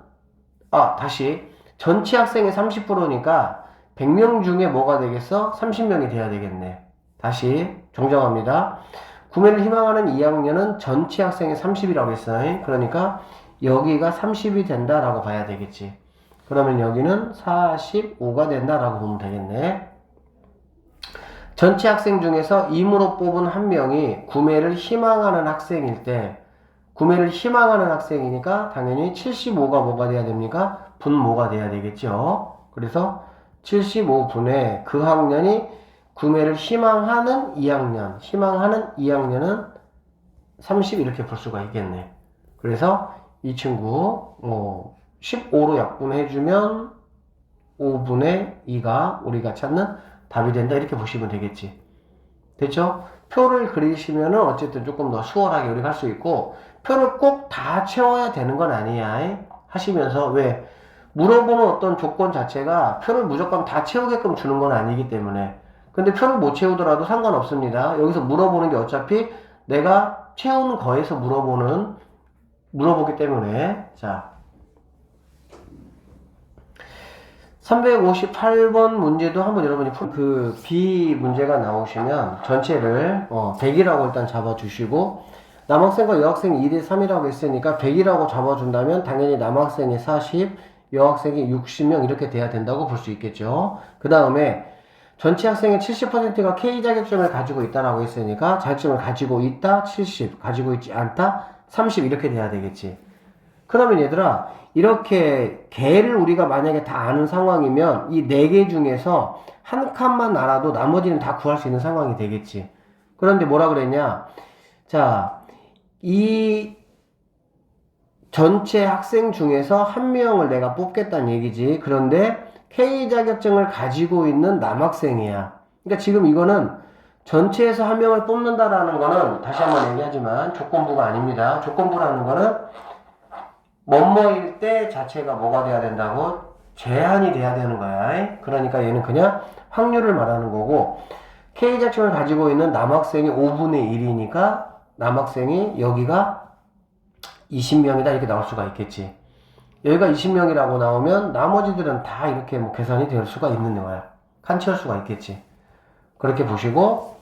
다시 전체 학생의 30%니까 100명 중에 뭐가 되겠어? 30명이 돼야 되겠네. 다시 정정합니다. 구매를 희망하는 2학년은 전체 학생의 30이라고 했어요. 그러니까 여기가 30이 된다라고 봐야 되겠지. 그러면 여기는 45가 된다라고 보면 되겠네. 전체 학생 중에서 임으로 뽑은 한 명이 구매를 희망하는 학생일 때 구매를 희망하는 학생이니까 당연히 75가 뭐가 돼야 됩니까? 분모가 돼야 되겠죠. 그래서 75분의 그 학년이 구매를 희망하는 2학년은 30 이렇게 볼 수가 있겠네. 그래서 이 친구 15로 약분해주면 5분의 2가 우리가 찾는 답이 된다 이렇게 보시면 되겠지. 됐죠? 표를 그리시면은 어쨌든 조금 더 수월하게 우리가 할 수 있고 표를 꼭 다 채워야 되는 건 아니야. 하시면서 왜 물어보는 어떤 조건 자체가 표를 무조건 다 채우게끔 주는 건 아니기 때문에 근데 표를 못 채우더라도 상관없습니다. 여기서 물어보는 게 어차피 내가 채우는 거에서 물어보기 때문에 자 358번 문제도 한번 여러분이 그 B 문제가 나오시면 전체를 100이라고 일단 잡아주시고 남학생과 여학생이 2대3이라고 했으니까 100이라고 잡아준다면 당연히 남학생이 40, 여학생이 60명 이렇게 돼야 된다고 볼 수 있겠죠. 그 다음에 전체 학생의 70%가 K 자격증을 가지고 있다라고 했으니까 자격증을 가지고 있다 70, 가지고 있지 않다 30 이렇게 돼야 되겠지. 그러면 얘들아 이렇게 개를 우리가 만약에 다 아는 상황이면 이 4개 중에서 한 칸만 알아도 나머지는 다 구할 수 있는 상황이 되겠지. 그런데 뭐라 그랬냐? 자, 이 전체 학생 중에서 한 명을 내가 뽑겠다는 얘기지. 그런데 K 자격증을 가지고 있는 남학생이야. 그러니까 지금 이거는 전체에서 한 명을 뽑는다라는 거는 다시 한번 얘기하지만 조건부가 아닙니다. 조건부라는 거는 뭐뭐일 때 자체가 뭐가 돼야 된다고? 제한이 돼야 되는 거야. 그러니까 얘는 그냥 확률을 말하는 거고 K 자격증을 가지고 있는 남학생이 5분의 1이니까 남학생이 여기가 20명이다 이렇게 나올 수가 있겠지. 여기가 20명이라고 나오면 나머지들은 다 이렇게 뭐 계산이 될 수가 있는 거야. 칸치할 수가 있겠지. 그렇게 보시고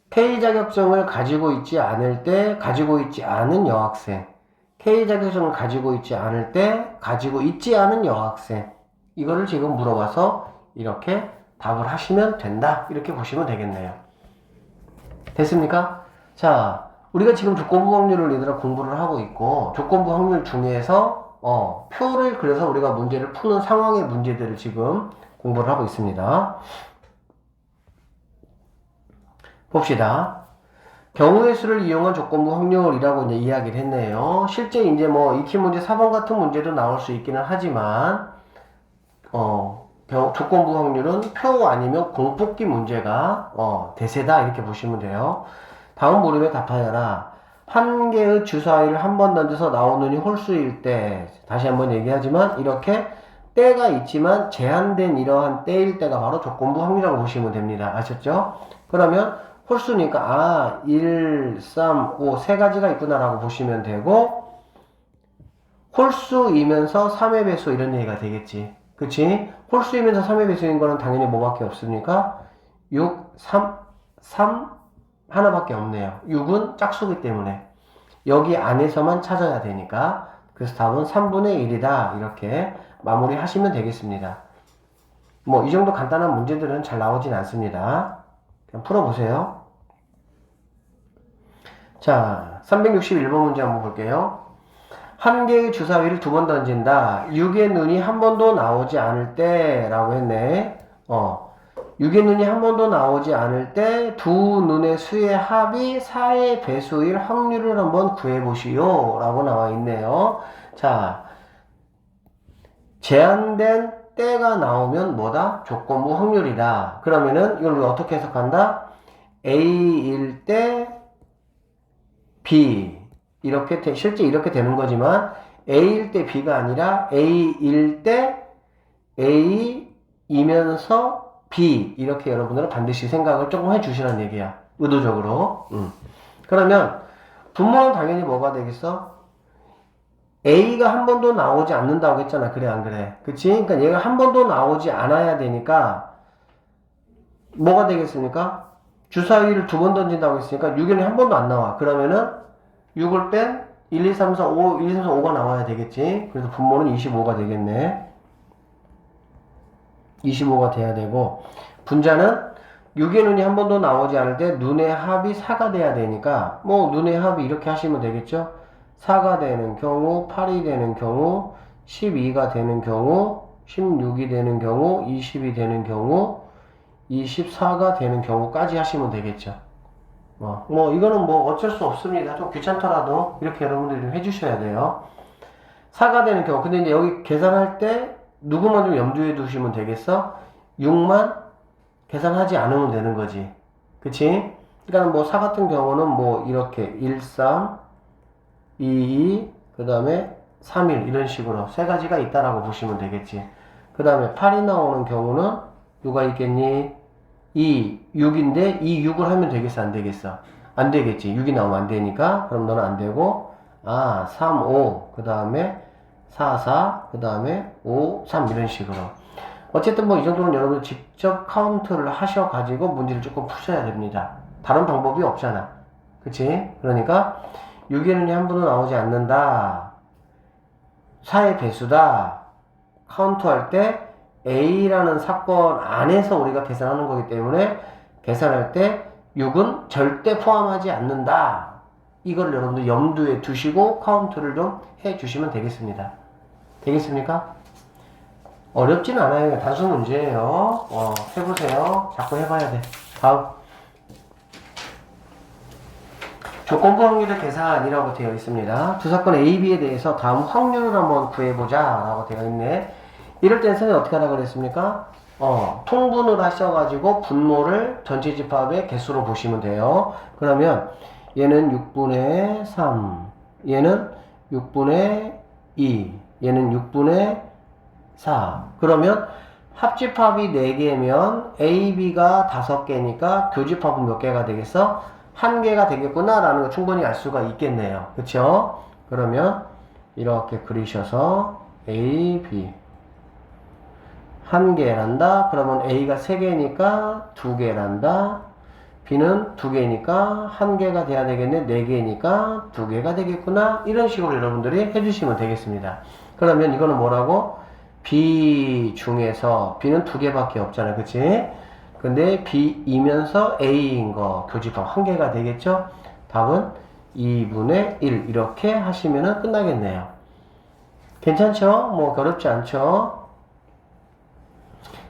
K 자격증을 가지고 있지 않을 때 가지고 있지 않은 여학생 K 자격증을 가지고 있지 않을 때 가지고 있지 않은 여학생 이거를 지금 물어봐서 이렇게 답을 하시면 된다 이렇게 보시면 되겠네요. 됐습니까? 자, 우리가 지금 조건부 확률을 얘들아 공부를 하고 있고, 조건부 확률 중에서 표를 그려서 우리가 문제를 푸는 상황의 문제들을 지금 공부를 하고 있습니다. 봅시다. 경우의 수를 이용한 조건부 확률이라고 이제 이야기를 했네요. 실제 이제 뭐 익히 문제 4번 같은 문제도 나올 수 있기는 하지만 조건부 확률은 표 아니면 공뽑기 문제가 대세다 이렇게 보시면 돼요. 다음 물음에 답하여라. 한 개의 주사위를 한 번 던져서 나오느니 홀수일 때, 다시 한번 얘기하지만 이렇게 때가 있지만 제한된 이러한 때일 때가 바로 조건부 확률이라고 보시면 됩니다. 아셨죠? 그러면 홀수니까 1, 3, 5 세 가지가 있구나 라고 보시면 되고, 홀수이면서 3의 배수 이런 얘기가 되겠지. 그치? 홀수이면서 3의 배수인 거는 당연히 뭐밖에 없습니까? 6, 3 하나밖에 없네요. 6은 짝수기 때문에 여기 안에서만 찾아야 되니까, 그래서 답은 3분의 1이다 이렇게 마무리 하시면 되겠습니다. 뭐 이 정도 간단한 문제들은 잘 나오진 않습니다. 그냥 풀어보세요. 자, 361번 문제 한번 볼게요. 한 개의 주사위를 두 번 던진다. 6의 눈이 한 번도 나오지 않을 때 라고 했네. 6의 눈이 한 번도 나오지 않을 때 두 눈의 수의 합이 4의 배수일 확률을 한번 구해보시오 라고 나와 있네요. 자, 제한된 때가 나오면 뭐다? 조건부 확률이다. 그러면은 이걸 우리가 어떻게 해석한다? A일 때 B 이렇게 실제 이렇게 되는 거지만 A일 때 B가 아니라 A일 때 A이면서 B 이렇게 여러분들은 반드시 생각을 조금 해주시라는 얘기야. 의도적으로. 그러면 분모는 당연히 뭐가 되겠어? A가 한 번도 나오지 않는다고 했잖아. 그래 안 그래? 그치? 그러니까 얘가 한 번도 나오지 않아야 되니까 뭐가 되겠습니까? 주사위를 두 번 던진다고 했으니까 6에는 한 번도 안 나와. 그러면은 6을 뺀 1, 2, 3, 4, 5, 1, 2, 3, 4, 5가 나와야 되겠지. 그래서 분모는 25가 되겠네. 25가 돼야 되고, 분자는 6의 눈이 한 번도 나오지 않을 때 눈의 합이 4가 돼야 되니까 뭐 눈의 합이 이렇게 하시면 되겠죠. 4가 되는 경우, 8이 되는 경우, 12가 되는 경우, 16이 되는 경우, 20이 되는 경우, 24가 되는 경우까지 하시면 되겠죠. 뭐 이거는 뭐 어쩔 수 없습니다. 좀 귀찮더라도 이렇게 여러분들이 좀 해주셔야 돼요. 4가 되는 경우, 근데 이제 여기 계산할 때 누구만 좀 염두에 두시면 되겠어? 6만 계산하지 않으면 되는 거지. 그치? 그러니까 뭐 4 같은 경우는 뭐 이렇게 1, 3, 2, 2, 그 다음에 3, 1 이런 식으로 세 가지가 있다라고 보시면 되겠지. 그 다음에 8이 나오는 경우는 누가 있겠니? 2, 6인데 이 6을 하면 되겠어? 안 되겠어? 안 되겠지. 6이 나오면 안 되니까. 그럼 너는 안 되고 3, 5, 그 다음에 4, 4, 그 다음에 5, 3 이런 식으로. 어쨌든 뭐 이 정도는 여러분 직접 카운트를 하셔가지고 문제를 조금 푸셔야 됩니다. 다른 방법이 없잖아. 그치? 그러니까 6에는 한 번도 나오지 않는다. 4의 배수다. 카운트할 때 A라는 사건 안에서 우리가 계산하는 거기 때문에 계산할 때 6은 절대 포함하지 않는다. 이걸 여러분들 염두에 두시고 카운트를 좀 해주시면 되겠습니다. 되겠습니까? 어렵진 않아요. 단순 문제예요. 해보세요. 자꾸 해봐야 돼. 다음. 조건부 확률의 계산이라고 되어 있습니다. 두 사건 A, B에 대해서 다음 확률을 한번 구해보자 라고 되어 있네. 이럴 때는 선생님이 어떻게 하라고 그랬습니까? 통분을 하셔가지고 분모를 전체 집합의 개수로 보시면 돼요. 그러면 얘는 6분의 3, 얘는 6분의 2, 얘는 6분의 4. 그러면 합집합이 4개면 A, B가 5개니까 교집합은 몇 개가 되겠어? 1개가 되겠구나 라는 거 충분히 알 수가 있겠네요. 그쵸? 그러면 이렇게 그리셔서 A, B 1개란다. 그러면 A가 3개니까 2개란다. B는 2개니까 1개가 돼야 되겠네. 4개니까 2개가 되겠구나. 이런 식으로 여러분들이 해주시면 되겠습니다. 그러면 이거는 뭐라고? B 중에서 B는 2개밖에 없잖아. 그치? 근데 B이면서 A인 거 교집합 한 개가 되겠죠? 답은 2분의 1 이렇게 하시면 끝나겠네요. 괜찮죠? 뭐 어렵지 않죠?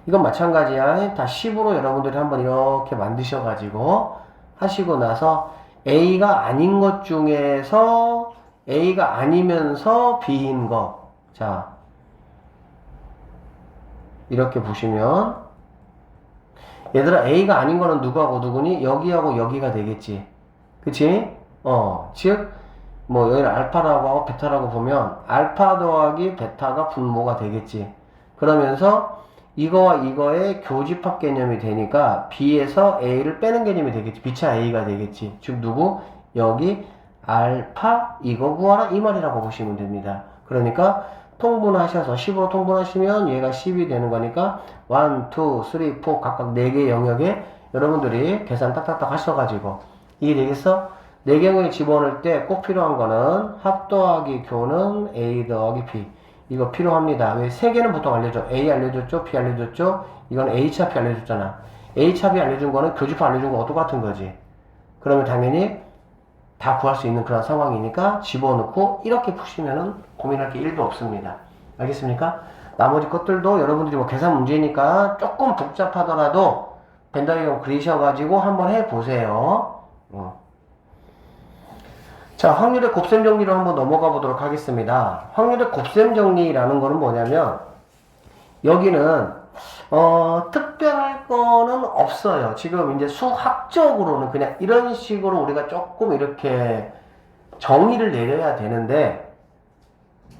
이건 마찬가지야. 다 10으로 여러분들이 한번 이렇게 만드셔가지고 하시고 나서 A가 아닌 것 중에서 A가 아니면서 B인 거. 자, 이렇게 보시면 얘들아 A가 아닌 거는 누구하고 누구니? 여기하고 여기가 되겠지. 그치? 즉 뭐 여기는 알파라고 하고 베타라고 보면 알파 더하기 베타가 분모가 되겠지. 그러면서 이거와 이거의 교집합 개념이 되니까 B에서 A를 빼는 개념이 되겠지. B차 A가 되겠지. 즉 누구? 여기 알파 이거 구하라 이 말이라고 보시면 됩니다. 그러니까 통분하셔서 10으로 통분하시면 얘가 10이 되는 거니까 1, 2, 3, 4 각각 4개 영역에 여러분들이 계산 딱딱딱 하셔가지고 이게 되겠어? 4개 영역에 집어넣을 때 꼭 필요한 거는 합 더하기 교는 A 더하기 B 이거 필요합니다. 왜? 3개는 보통 알려줘. A 알려줬죠? B 알려줬죠? 이건 H합이 알려줬잖아. H합이 알려준 거는 교집합 알려준 거와 똑같은 거지. 그러면 당연히 다 구할 수 있는 그런 상황이니까 집어넣고 이렇게 푸시면은 고민할 게 1도 없습니다. 알겠습니까? 나머지 것들도 여러분들이 뭐 계산 문제니까 조금 복잡하더라도 벤더디아그램 그리셔가지고 한번 해보세요. 자, 확률의 곱셈 정리로 한번 넘어가 보도록 하겠습니다. 확률의 곱셈 정리라는 거는 뭐냐면 여기는 특별할 거는 없어요. 지금 이제 수학적으로는 그냥 이런 식으로 우리가 조금 이렇게 정의를 내려야 되는데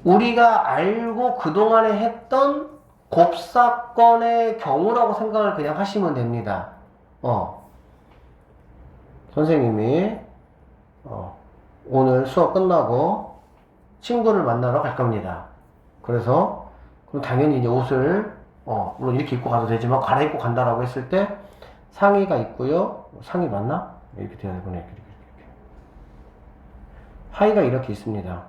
우리가 알고 그동안에 했던 곱사건의 경우라고 생각을 그냥 하시면 됩니다. 선생님이 오늘 수업 끝나고 친구를 만나러 갈 겁니다. 그래서 그럼 당연히 이제 옷을 물론 이렇게 입고 가도 되지만 갈아입고 간다라고 했을 때 상의가 있고요. 상의 맞나? 이렇게 돼야 되구나. 이렇게. 하의가 이렇게 있습니다.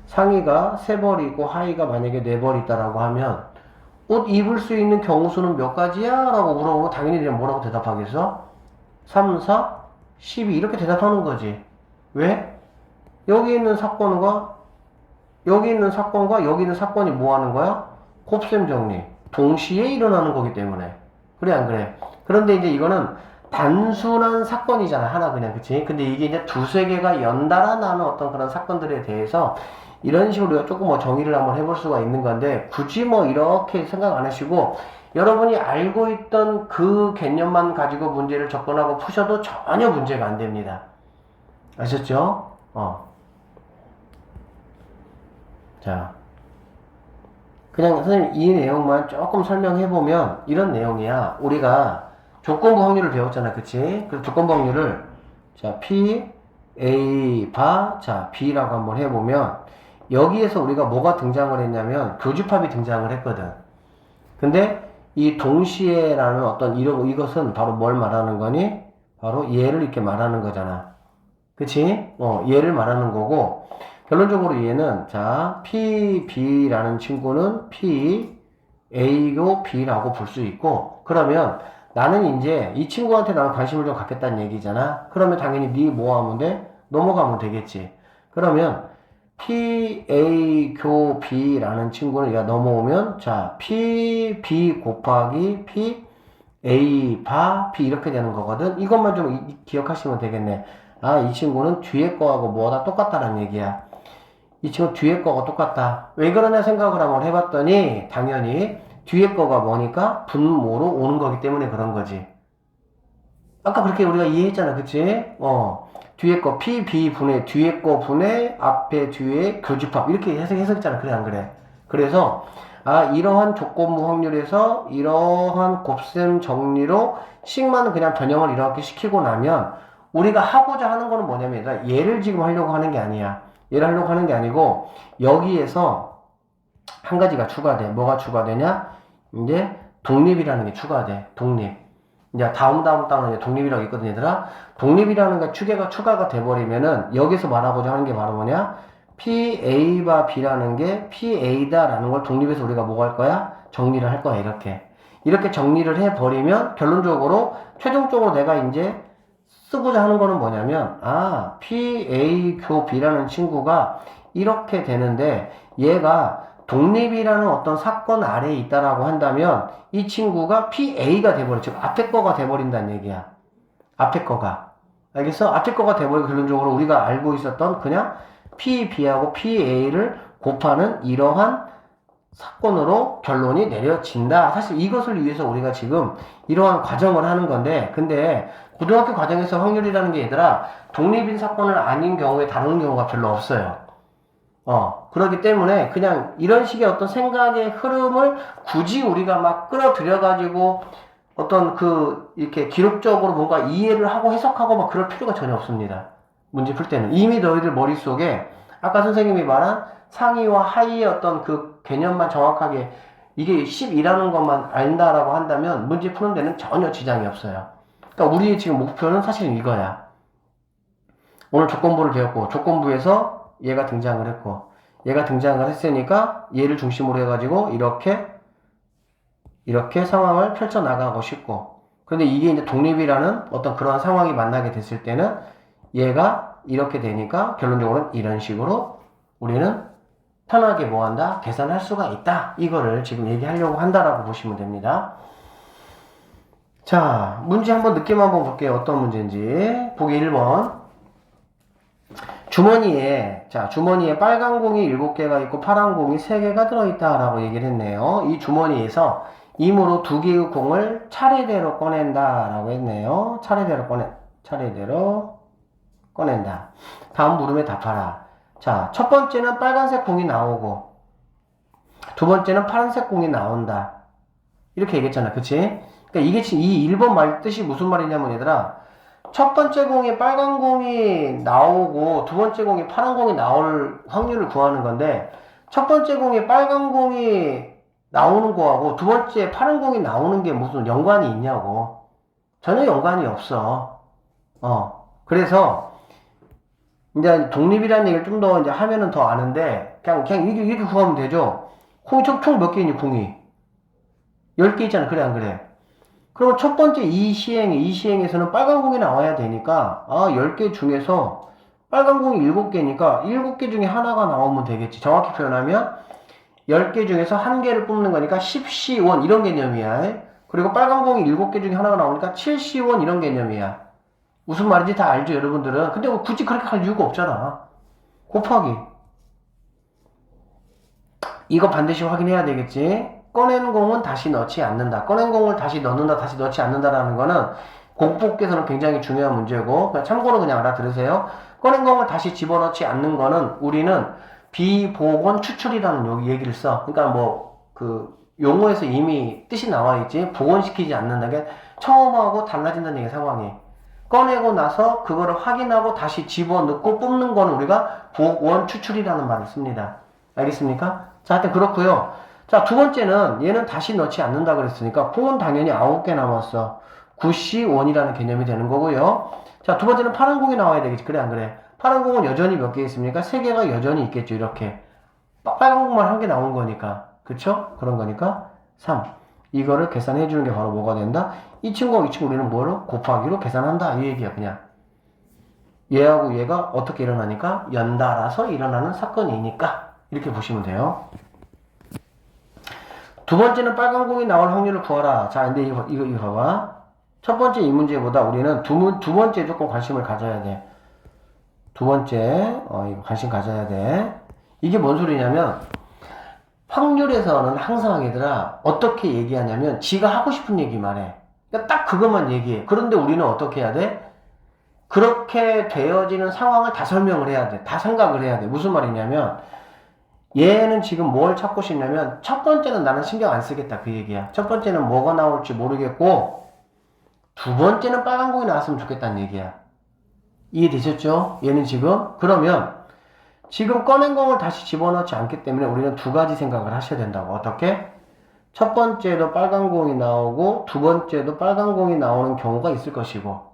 상의가 3벌이고 하의가 만약에 4벌 있다라고 하면 옷 입을 수 있는 경우 수는 몇 가지야? 라고 물어보면 당연히 그냥 뭐라고 대답하겠어? 3, 4, 12 이렇게 대답하는 거지. 왜? 여기 있는 사건과 여기 있는 사건이 뭐 하는 거야? 곱셈 정리. 동시에 일어나는 거기 때문에. 그래 안 그래? 그런데 이제 이거는 단순한 사건이잖아. 하나 그냥. 그치? 근데 이게 이제 두세 개가 연달아 나는 어떤 그런 사건들에 대해서 이런 식으로 우리가 조금 뭐 정의를 한번 해볼 수가 있는 건데 굳이 뭐 이렇게 생각 안 하시고 여러분이 알고 있던 그 개념만 가지고 문제를 접근하고 푸셔도 전혀 문제가 안 됩니다. 아셨죠? 자, 그냥 선생님 이 내용만 조금 설명해보면 이런 내용이야. 우리가 조건부 확률을 배웠잖아. 그치? 그 조건부 확률을 자, P, A, 바, 자, B라고 한번 해보면 여기에서 우리가 뭐가 등장을 했냐면 교집합이 등장을 했거든. 근데 이 동시에라는 어떤 이것은 바로 뭘 말하는 거니? 바로 얘를 이렇게 말하는 거잖아. 그치? 얘를 말하는 거고 결론적으로 얘는 자 PB라는 친구는 P, A고 B라고 볼 수 있고 그러면 나는 이제 이 친구한테 나는 관심을 좀 갖겠다는 얘기잖아. 그러면 당연히 네 뭐 하면 돼? 넘어가면 되겠지. 그러면 P, A, 교, B라는 친구는 얘가 넘어오면 자 P, B 곱하기 P, A, 바, B 이렇게 되는 거거든. 이것만 좀 기억하시면 되겠네. 아, 이 친구는 뒤에 거하고 뭐가 똑같다는 얘기야. 이 친구 뒤에 거가 똑같다. 왜 그러냐 생각을 한번 해봤더니 당연히 뒤에 거가 뭐니까 분모로 오는 거기 때문에 그런 거지. 아까 그렇게 우리가 이해했잖아. 그치? 뒤에 거 P, B 분의 뒤에 거 분의 앞에 뒤에 교집합 이렇게 해석했잖아. 그래 안 그래? 그래서 이러한 조건부 확률에서 이러한 곱셈 정리로 식만은 그냥 변형을 이렇게 시키고 나면 우리가 하고자 하는 거는 뭐냐면 얘를 지금 하려고 하는 게 아니야. 얘를 하려고 하는 게 아니고 여기에서 한 가지가 추가돼. 뭐가 추가되냐? 이제 독립이라는 게 추가돼. 독립. 이제 다음 단어는 독립이라고 있거든 얘들아. 독립이라는 게 추가가 돼버리면은 여기서 말하고자 하는 게 바로 뭐냐? PA와 B라는 게 PA다라는 걸 독립해서 우리가 뭐 할 거야? 정리를 할 거야 이렇게. 이렇게 정리를 해버리면 결론적으로 최종적으로 내가 이제 쓰고자 하는 거는 뭐냐면 PA 교 B라는 친구가 이렇게 되는데 얘가 독립이라는 어떤 사건 아래에 있다라고 한다면 이 친구가 PA가 돼버려. 즉 앞에 거가 돼버린다는 얘기야. 앞에 거가. 알겠어? 앞에 거가 돼버리고 결론적으로 우리가 알고 있었던 그냥 PB하고 PA를 곱하는 이러한 사건으로 결론이 내려진다. 사실 이것을 위해서 우리가 지금 이러한 과정을 하는 건데, 근데 고등학교 과정에서 확률이라는 게 얘들아 독립인 사건을 아닌 경우에 다루는 경우가 별로 없어요. 그렇기 때문에 그냥 이런 식의 어떤 생각의 흐름을 굳이 우리가 막 끌어들여가지고 어떤 이렇게 기록적으로 뭔가 이해를 하고 해석하고 막 그럴 필요가 전혀 없습니다. 문제 풀 때는. 이미 너희들 머릿속에 아까 선생님이 말한 상위와 하위의 어떤 그 개념만 정확하게 이게 10이라는 것만 안다라고 한다면 문제 푸는 데는 전혀 지장이 없어요. 그러니까 우리의 지금 목표는 사실은 이거야. 오늘 조건부를 배웠고 조건부에서 얘가 등장을 했고 얘가 등장을 했으니까 얘를 중심으로 해가지고 이렇게 상황을 펼쳐나가고 싶고 그런데 이게 이제 독립이라는 어떤 그러한 상황이 만나게 됐을 때는 얘가 이렇게 되니까 결론적으로는 이런 식으로 우리는 편하게 뭐한다? 계산할 수가 있다. 이거를 지금 얘기하려고 한다라고 보시면 됩니다. 자, 문제 한번 느낌 한번 볼게요. 어떤 문제인지. 보기 1번. 주머니에 빨간 공이 7개가 있고 파란 공이 3개가 들어있다라고 얘기를 했네요. 이 주머니에서 임으로 2개의 공을 차례대로 꺼낸다라고 했네요. 차례대로 꺼낸다. 다음 물음에 답하라. 자, 첫 번째는 빨간색 공이 나오고 두 번째는 파란색 공이 나온다. 이렇게 얘기했잖아. 그치? 그러니까 이게 지금 이 1번 말 뜻이 무슨 말이냐면 얘들아 첫 번째 공에 빨간 공이 나오고 두 번째 공에 파란 공이 나올 확률을 구하는 건데 첫 번째 공에 빨간 공이 나오는 거하고 두 번째 파란 공이 나오는 게 무슨 연관이 있냐고. 전혀 연관이 없어. 그래서 이제 독립이라는 얘기를 좀 더 이제 하면은 더 아는데 그냥 이렇게 구하면 되죠. 공이 총 몇 개이니 공이? 10개 있잖아. 그래 안 그래? 그러면 첫 번째 이 시행에서는 빨간 공이 나와야 되니까 10개 중에서 빨간 공이 7개니까 7개 중에 하나가 나오면 되겠지. 정확히 표현하면 10개 중에서 1개를 뽑는 거니까 10C1 이런 개념이야. 그리고 빨간 공이 7개 중에 하나가 나오니까 7C1 이런 개념이야. 무슨 말인지 다 알죠 여러분들은. 근데 뭐 굳이 그렇게 할 이유가 없잖아. 곱하기 이거 반드시 확인해야 되겠지. 꺼낸 공은 다시 넣지 않는다. 꺼낸 공을 다시 넣는다, 다시 넣지 않는다라는 거는 공법께서는 굉장히 중요한 문제고 그냥 참고로 그냥 알아들으세요. 꺼낸 공을 다시 집어넣지 않는 거는 우리는 비복원 추출이라는 얘기를 써. 그러니까 용어에서 이미 뜻이 나와 있지. 복원시키지 않는다. 그러니까 처음하고 달라진다는 얘기 상황이. 꺼내고 나서 그거를 확인하고 다시 집어넣고 뽑는 거는 우리가 복원 추출이라는 말을 씁니다. 알겠습니까? 자, 하여튼 그렇고요. 자, 두 번째는 얘는 다시 넣지 않는다 그랬으니까 공은 당연히 9개 남았어. 9C1이라는 개념이 되는 거고요. 자, 두 번째는 파란 공이 나와야 되겠지. 그래 안 그래? 파란 공은 여전히 몇 개 있습니까? 3개가 여전히 있겠죠. 이렇게. 빨간 공만 1개 나온 거니까. 그쵸? 그런 거니까 3. 이거를 계산해 주는 게 바로 뭐가 된다? 이 친구하고 이 친구 우리는 뭐로? 곱하기로 계산한다. 이 얘기야 그냥. 얘하고 얘가 어떻게 일어나니까? 연달아서 일어나는 사건이니까. 이렇게 보시면 돼요. 두 번째는 빨간 공이 나올 확률을 구하라. 자, 근데 이거 봐봐. 첫 번째 이 문제보다 우리는 두 번째에 조금 관심을 가져야 돼. 두 번째, 이거 관심 가져야 돼. 이게 뭔 소리냐면, 확률에서는 항상 얘들아, 어떻게 얘기하냐면, 지가 하고 싶은 얘기만 해. 그러니까 딱 그것만 얘기해. 그런데 우리는 어떻게 해야 돼? 그렇게 되어지는 상황을 다 설명을 해야 돼. 다 생각을 해야 돼. 무슨 말이냐면, 얘는 지금 뭘 찾고 싶냐면 첫 번째는 나는 신경 안 쓰겠다 그 얘기야. 첫 번째는 뭐가 나올지 모르겠고 두 번째는 빨간 공이 나왔으면 좋겠다는 얘기야. 이해되셨죠? 얘는 지금 그러면 지금 꺼낸 공을 다시 집어넣지 않기 때문에 우리는 두 가지 생각을 하셔야 된다고. 어떻게? 첫 번째도 빨간 공이 나오고 두 번째도 빨간 공이 나오는 경우가 있을 것이고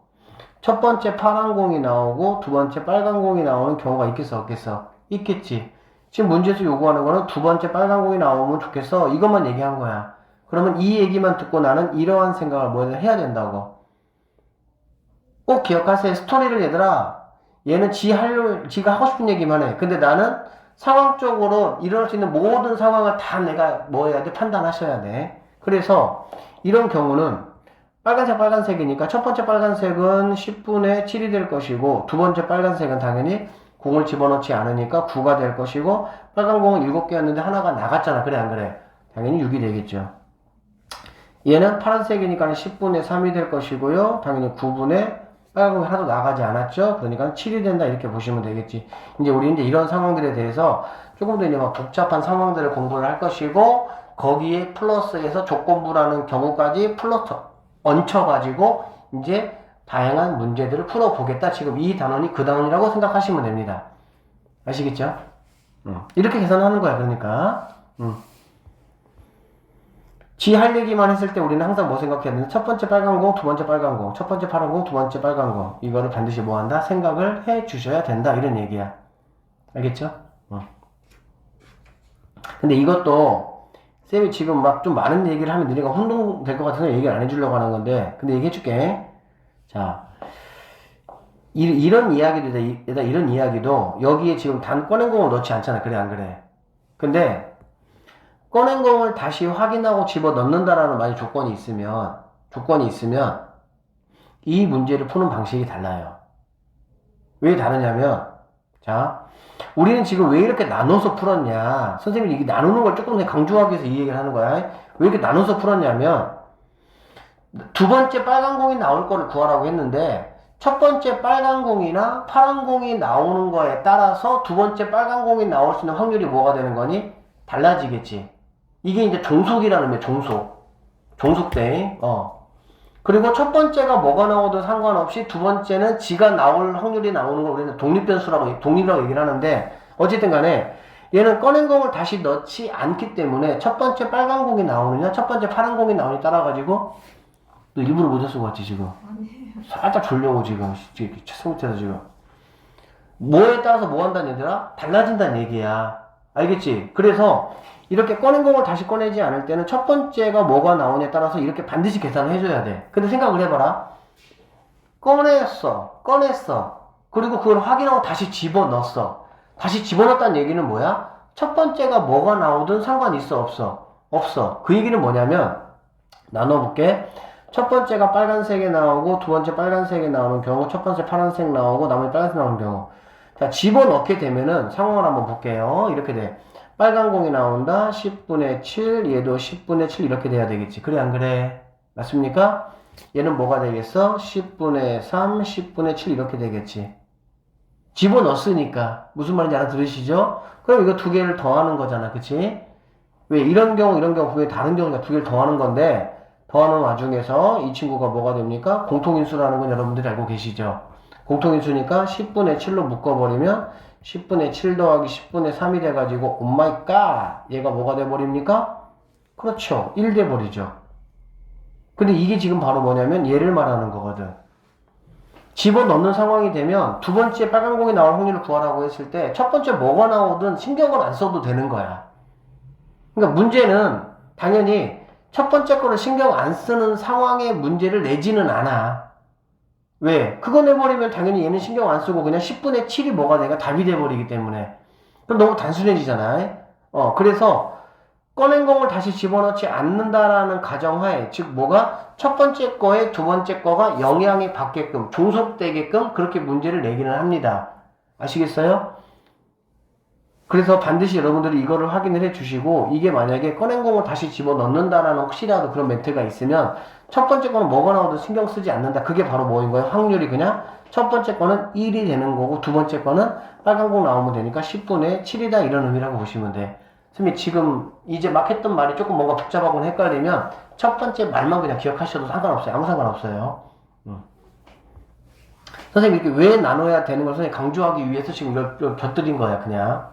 첫 번째 파란 공이 나오고 두 번째 빨간 공이 나오는 경우가 있겠어 없겠어? 있겠지. 지금 문제에서 요구하는 거는 두 번째 빨간 공이 나오면 좋겠어. 이것만 얘기한 거야. 그러면 이 얘기만 듣고 나는 이러한 생각을 뭐 해야 된다고. 꼭 기억하세요. 스토리를 얘들아, 얘는 지가 하고 싶은 얘기만 해. 근데 나는 상황적으로 일어날 수 있는 모든 상황을 다 내가 뭐 해야 돼? 판단하셔야 돼. 그래서 이런 경우는 빨간색이니까 첫 번째 빨간색은 10분의 7이 될 것이고 두 번째 빨간색은 당연히 공을 집어넣지 않으니까 9가 될 것이고 빨간 공은 7개였는데 하나가 나갔잖아. 그래 안 그래? 당연히 6이 되겠죠. 얘는 파란색이니까 10분의 3이 될 것이고요. 당연히 9분의 빨간 공이 하나도 나가지 않았죠. 그러니까 7이 된다 이렇게 보시면 되겠지. 이제 우리 이제 이런 상황들에 대해서 조금 더 이제 막 복잡한 상황들을 공부를 할 것이고 거기에 플러스해서 조건부라는 경우까지 플러스 얹혀가지고 이제 다양한 문제들을 풀어보겠다. 지금 이 단원이 그 단원이라고 생각하시면 됩니다. 아시겠죠? 이렇게 계산하는 거야. 그러니까 지 할 얘기만 했을 때 우리는 항상 뭐 생각했는데 첫 번째 빨간 공, 두 번째 빨간 공, 첫 번째 파란 공, 두 번째 빨간 공 이거를 반드시 뭐 한다? 생각을 해 주셔야 된다. 이런 얘기야. 알겠죠? 근데 이것도 쌤이 지금 막 좀 많은 얘기를 하면 너네가 혼동될 것 같아서 얘기를 안 해주려고 하는 건데 근데 얘기해줄게. 자, 이런 이야기도 이런 이야기도 여기에 지금 단 꺼낸 공을 넣지 않잖아. 그래 안 그래? 근데 꺼낸 공을 다시 확인하고 집어 넣는다라는 만약 조건이 있으면 이 문제를 푸는 방식이 달라요. 왜 다르냐면 자, 우리는 지금 왜 이렇게 나눠서 풀었냐? 선생님이 이게 나누는 걸 조금 더 강조하기 위해서 이 얘기를 하는 거야. 왜 이렇게 나눠서 풀었냐면 두 번째 빨간 공이 나올 거를 구하라고 했는데 첫 번째 빨간 공이나 파란 공이 나오는 거에 따라서 두 번째 빨간 공이 나올 수 있는 확률이 뭐가 되는 거니? 달라지겠지. 이게 이제 종속이라는 거예요. 종속대. 그리고 첫 번째가 뭐가 나오든 상관없이 두 번째는 지가 나올 확률이 나오는 걸 우리는 독립이라고 얘기를 하는데 어쨌든 간에 얘는 꺼낸 공을 다시 넣지 않기 때문에 첫 번째 빨간 공이 나오느냐 첫 번째 파란 공이 나오느냐에 따라 가지고 너 일부러 모자 쓰고 왔지 지금? 아니에요. 살짝 졸려고 지금 책상 밑에서 지금 뭐에 따라서 뭐 한다는 얘들아? 달라진다는 얘기야. 알겠지? 그래서 이렇게 꺼낸 공을 다시 꺼내지 않을 때는 첫 번째가 뭐가 나오냐에 따라서 이렇게 반드시 계산을 해줘야 돼. 근데 생각을 해봐라. 꺼냈어. 그리고 그걸 확인하고 다시 집어넣었어. 다시 집어넣었다는 얘기는 뭐야? 첫 번째가 뭐가 나오든 상관이 있어, 없어. 그 얘기는 뭐냐면 나눠볼게. 첫 번째가 빨간색에 나오고 두 번째 빨간색에 나오는 경우 첫 번째 파란색 나오고 나머지 빨간색 나오는 경우 자 집어넣게 되면은 상황을 한번 볼게요. 이렇게 돼. 빨간 공이 나온다. 10분의 7 얘도 10분의 7 이렇게 돼야 되겠지. 그래 안 그래? 맞습니까? 얘는 뭐가 되겠어? 10분의 3 10분의 7 이렇게 되겠지. 집어넣었으니까 무슨 말인지 알아들으시죠? 그럼 이거 두 개를 더하는 거잖아. 그치? 왜 이런 경우 분명히 다른 경우가 두 개를 더하는 건데 더하는 와중에서 이 친구가 뭐가 됩니까? 공통인수라는 건 여러분들이 알고 계시죠? 공통인수니까 10분의 7로 묶어버리면 10분의 7 더하기 10분의 3이 돼가지고 오마이갓 얘가 뭐가 돼버립니까? 그렇죠. 1 돼버리죠. 근데 이게 지금 바로 뭐냐면 얘를 말하는 거거든. 집어넣는 상황이 되면 두 번째 빨간 공이 나올 확률을 구하라고 했을 때 첫 번째 뭐가 나오든 신경을 안 써도 되는 거야. 그러니까 문제는 당연히 첫 번째 거를 신경 안 쓰는 상황의 문제를 내지는 않아. 왜? 그거 내버리면 당연히 얘는 신경 안 쓰고 그냥 10분의 7이 뭐가 내가 답이 돼버리기 때문에. 그럼 너무 단순해지잖아. 그래서 꺼낸 공을 다시 집어넣지 않는다라는 가정하에, 즉 뭐가 첫 번째 거에 두 번째 거가 영향이 받게끔, 종속되게끔 그렇게 문제를 내기는 합니다. 아시겠어요? 그래서 반드시 여러분들이 이거를 확인을 해 주시고 이게 만약에 꺼낸 공을 다시 집어넣는다라는 혹시라도 그런 멘트가 있으면 첫 번째 거는 뭐가 나오든 신경 쓰지 않는다. 그게 바로 뭐인 거예요? 확률이 그냥 첫 번째 거는 1이 되는 거고 두 번째 거는 빨간 공 나오면 되니까 10분의 7이다 이런 의미라고 보시면 돼. 선생님 지금 이제 막 했던 말이 조금 뭔가 복잡하고 헷갈리면 첫 번째 말만 그냥 기억하셔도 상관없어요. 아무 상관없어요. 선생님 이렇게 왜 나눠야 되는 걸 선생님 강조하기 위해서 지금 이걸 곁들인 거야 그냥.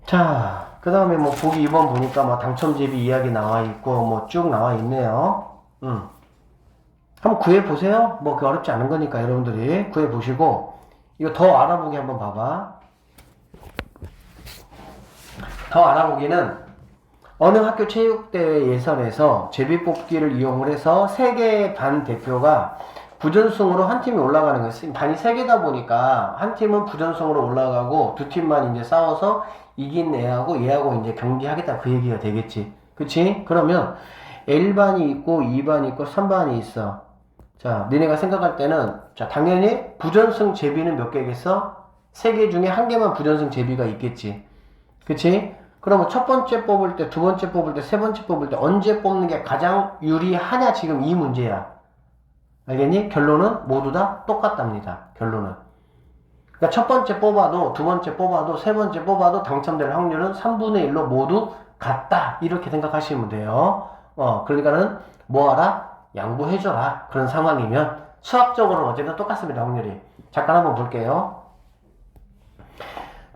자, 그 다음에 뭐 보기 2번 보니까 뭐 당첨제비 이야기 나와 있고 뭐 쭉 나와 있네요. 한번 구해보세요. 뭐 그 어렵지 않은 거니까 여러분들이 구해보시고 이거 더 알아보기 한번 봐봐. 더 알아보기는 어느 학교 체육대회 예선에서 제비뽑기를 이용을 해서 3개 반 대표가 부전승으로 한 팀이 올라가는 거예요. 반이 3개다 보니까 한 팀은 부전승으로 올라가고 두 팀만 이제 싸워서 이긴 애하고 얘하고 이제 경기하겠다 그 얘기가 되겠지. 그치? 그러면 1반이 있고 2반이 있고 3반이 있어. 자, 너네가 생각할 때는 자, 당연히 부전승 제비는 몇 개겠어? 3개 중에 1개만 부전승 제비가 있겠지. 그치? 그러면 첫 번째 뽑을 때, 두 번째 뽑을 때, 세 번째 뽑을 때 언제 뽑는 게 가장 유리하냐 지금 이 문제야. 알겠니? 결론은 모두 다 똑같답니다. 결론은. 그러니까 첫 번째 뽑아도, 두 번째 뽑아도, 세 번째 뽑아도 당첨될 확률은 3분의 1로 모두 같다. 이렇게 생각하시면 돼요. 그러니까는 뭐하라? 양보해줘라. 그런 상황이면 수학적으로는 어쨌든 똑같습니다. 확률이. 잠깐 한번 볼게요.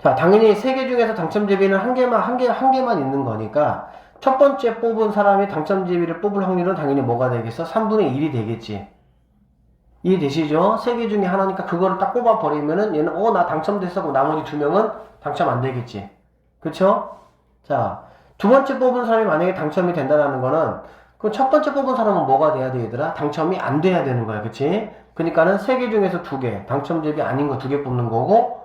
자, 당연히 3개 중에서 당첨제비는 한 개만 있는 거니까 첫 번째 뽑은 사람이 당첨제비를 뽑을 확률은 당연히 뭐가 되겠어? 3분의 1이 되겠지. 이해되시죠? 3개 중에 하나니까 그거를 딱 뽑아버리면은 얘는 나 당첨됐어. 그럼 나머지 2명은 당첨 안 되겠지. 그쵸? 자, 두 번째 뽑은 사람이 만약에 당첨이 된다는 거는 그 첫 번째 뽑은 사람은 뭐가 돼야 돼, 얘들아? 당첨이 안 돼야 되는 거야. 그치? 그러니까는 3개 중에서 2개, 당첨제비 아닌 거 2개 뽑는 거고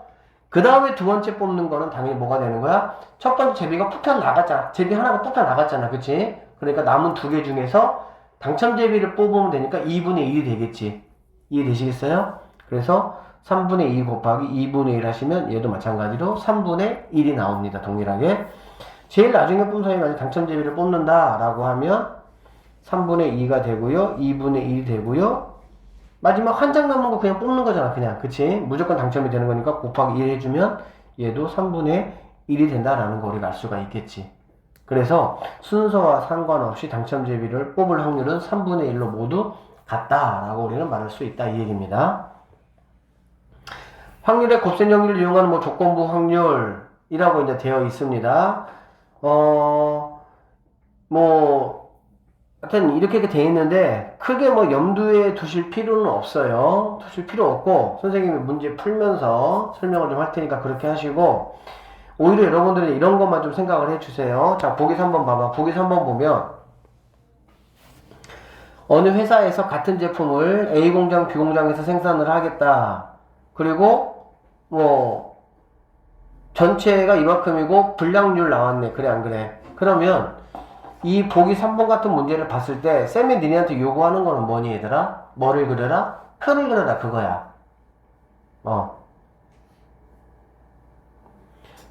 그 다음에 두 번째 뽑는 거는 당연히 뭐가 되는 거야? 첫 번째 제비가 폭탄 나갔잖아. 제비 하나가 폭탄 나갔잖아. 그치? 그러니까 남은 2개 중에서 당첨제비를 뽑으면 되니까 2분의 1이 되겠지. 이해되시겠어요? 그래서 3분의 2 곱하기 2분의 1 하시면 얘도 마찬가지로 3분의 1이 나옵니다. 동일하게. 제일 나중에 뽑은 사람이 만약 당첨제비를 뽑는다 라고 하면 3분의 2가 되고요. 2분의 1이 되고요. 마지막 한 장 남은 거 그냥 뽑는 거잖아. 그냥. 그치? 무조건 당첨이 되는 거니까 곱하기 1 해주면 얘도 3분의 1이 된다라는 거 우리가 알 수가 있겠지. 그래서 순서와 상관없이 당첨제비를 뽑을 확률은 3분의 1로 모두 같다라고 우리는 말할 수 있다. 이 얘기입니다. 확률의 곱셈 정리를 이용하는 뭐 조건부 확률이라고 이제 되어 있습니다. 하여튼 이렇게 돼 있는데 크게 뭐 염두에 두실 필요는 없어요. 두실 필요 없고 선생님이 문제 풀면서 설명을 좀 할 테니까 그렇게 하시고 오히려 여러분들은 이런 것만 좀 생각을 해주세요. 자, 보기 3번 봐봐. 보기 3번 보면 어느 회사에서 같은 제품을 A 공장, B 공장에서 생산을 하겠다. 그리고 뭐 전체가 이만큼이고 불량률 나왔네. 그래 안 그래? 그러면 이 보기 3번 같은 문제를 봤을 때 쌤이 니네한테 요구하는 거는 뭐니 얘들아? 뭐를 그려라? 표를 그려라 그거야.